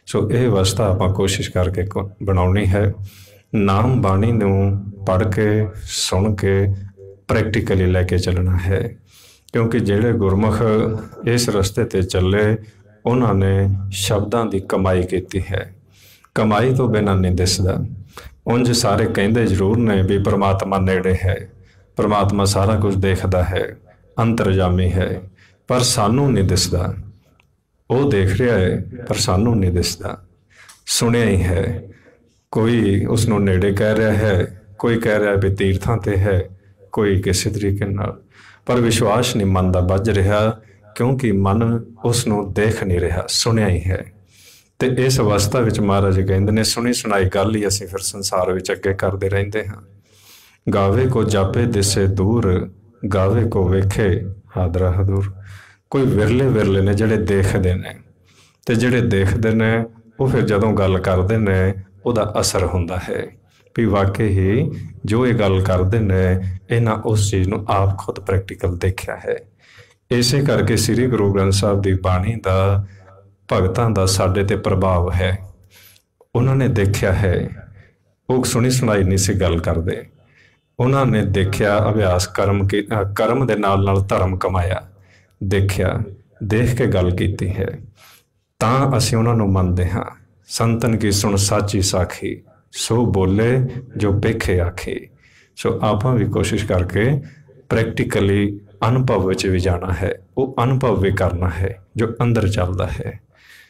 ਸੋ ਇਹ ਅਵਸਥਾ ਆਪਾਂ ਕੋਸ਼ਿਸ਼ ਕਰਕੇ ਬਣਾਉਣੀ ਹੈ। ਨਾਮ ਬਾਣੀ ਨੂੰ ਪੜ੍ਹ ਕੇ ਸੁਣ ਕੇ ਪ੍ਰੈਕਟੀਕਲੀ ਲੈ ਕੇ ਚੱਲਣਾ ਹੈ, ਕਿਉਂਕਿ ਜਿਹੜੇ ਗੁਰਮੁਖ ਇਸ ਰਸਤੇ 'ਤੇ ਚੱਲੇ ਉਹਨਾਂ ਨੇ ਸ਼ਬਦਾਂ ਦੀ ਕਮਾਈ ਕੀਤੀ ਹੈ। ਕਮਾਈ ਤੋਂ ਬਿਨਾਂ ਨਹੀਂ ਦਿਸਦਾ। ਉਂਝ ਸਾਰੇ ਕਹਿੰਦੇ ਜ਼ਰੂਰ ਨੇ ਵੀ ਪਰਮਾਤਮਾ ਨੇੜੇ ਹੈ, ਪਰਮਾਤਮਾ ਸਾਰਾ ਕੁਝ ਦੇਖਦਾ ਹੈ, ਅੰਤਰਜਾਮੀ ਹੈ, ਪਰ ਸਾਨੂੰ ਨਹੀਂ ਦਿਸਦਾ। ਉਹ ਦੇਖ ਰਿਹਾ ਹੈ ਪਰ ਸਾਨੂੰ ਨਹੀਂ ਦਿਸਦਾ। ਸੁਣਿਆ ਹੀ ਹੈ, ਕੋਈ ਉਸ ਨੂੰ ਨੇੜੇ ਕਹਿ ਰਿਹਾ ਹੈ, ਕੋਈ ਕਹਿ ਰਿਹਾ ਵੀ ਤੀਰਥਾਂ 'ਤੇ ਹੈ, ਕੋਈ ਕਿਸੇ ਤਰੀਕੇ ਨਾਲ, ਪਰ ਵਿਸ਼ਵਾਸ ਨਹੀਂ ਮਨ ਦਾ ਵੱਜ ਰਿਹਾ, ਕਿਉਂਕਿ ਮਨ ਉਸ ਨੂੰ ਦੇਖ ਨਹੀਂ ਰਿਹਾ, ਸੁਣਿਆ ਹੀ ਹੈ। ਤੇ ਇਸ ਅਵਸਥਾ ਵਿੱਚ ਮਹਾਰਾਜ ਕਹਿੰਦੇ ਨੇ, ਸੁਣੀ ਸੁਣਾਈ ਗੱਲ ਹੀ ਅਸੀਂ ਫਿਰ ਸੰਸਾਰ ਵਿੱਚ ਅੱਗੇ ਕਰਦੇ ਰਹਿੰਦੇ ਹਾਂ। ਗਾਵੇ ਕੋ ਜਾਪੇ ਦਿਸੇ ਦੂਰ, ਗਾਵੇ ਕੋ ਵੇਖੇ ਹਾਦਰਾ ਹਦੂਰ। ਕੋਈ ਵਿਰਲੇ ਵਿਰਲੇ ਨੇ ਜਿਹੜੇ ਦੇਖਦੇ ਨੇ, ਤੇ ਜਿਹੜੇ ਦੇਖਦੇ ਨੇ ਉਹ ਫਿਰ ਜਦੋਂ ਗੱਲ ਕਰਦੇ ਨੇ ਉਹਦਾ ਅਸਰ ਹੁੰਦਾ ਹੈ ਵੀ ਵਾਕਈ ਹੀ ਜੋ ਇਹ ਗੱਲ ਕਰਦੇ ਨੇ ਇਹਨਾਂ ਉਸ ਚੀਜ਼ ਨੂੰ ਆਪ ਖੁਦ ਪ੍ਰੈਕਟੀਕਲ ਦੇਖਿਆ ਹੈ। ਇਸੇ ਕਰਕੇ ਸ੍ਰੀ ਗੁਰੂ ਗ੍ਰੰਥ ਸਾਹਿਬ ਦੀ ਬਾਣੀ ਦਾ ਭਗਤਾਂ ਦਾ ਸਾਡੇ ਤੇ ਪ੍ਰਭਾਵ ਹੈ। ਉਹਨਾਂ ਨੇ ਦੇਖਿਆ ਹੈ, ਉਹ ਸੁਣੀ ਸੁਣਾਈ ਨਹੀਂ ਸੀ ਗੱਲ ਕਰਦੇ, ਉਹਨਾਂ ਨੇ ਦੇਖਿਆ, ਅਭਿਆਸ ਕਰਮ ਦੇ ਨਾਲ ਨਾਲ ਧਰਮ ਕਮਾਇਆ, ਦੇਖਿਆ, ਦੇਖ ਕੇ ਗੱਲ ਕੀਤੀ ਹੈ, ਤਾਂ ਅਸੀਂ ਉਹਨਾਂ ਨੂੰ ਮੰਨਦੇ ਹਾਂ। ਸੰਤਨ ਕੀ ਸੁਣ ਸਾਚੀ ਸਾਖੀ, ਸੋ ਬੋਲੇ ਜੋ ਵੇਖੇ ਆਖੇ। ਸੋ ਆਪਾਂ ਵੀ ਕੋਸ਼ਿਸ਼ ਕਰਕੇ ਪ੍ਰੈਕਟੀਕਲੀ ਅਨੁਭਵ ਵਿੱਚ ਵੀ ਜਾਣਾ ਹੈ, ਉਹ ਅਨੁਭਵ ਵੀ ਕਰਨਾ ਹੈ ਜੋ ਅੰਦਰ ਚੱਲਦਾ ਹੈ।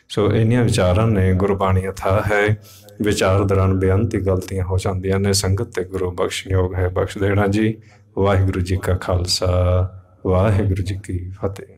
ਸੋ ਇੰਨੀਆਂ ਵਿਚਾਰਾਂ ਨੇ, ਗੁਰਬਾਣੀ ਅਥਾਹ ਹੈ, ਵਿਚਾਰ ਦੌਰਾਨ ਬੇਅੰਤੀ ਗਲਤੀਆਂ ਹੋ ਜਾਂਦੀਆਂ ਨੇ, ਸੰਗਤ ਤੇ ਗੁਰੂ ਬਖਸ਼ਯੋਗ ਹੈ, ਬਖਸ਼ ਦੇਣਾ ਜੀ। ਵਾਹਿਗੁਰੂ ਜੀ ਕਾ ਖਾਲਸਾ, ਵਾਹਿਗੁਰੂ ਜੀ ਕੀ ਫਤਿਹ।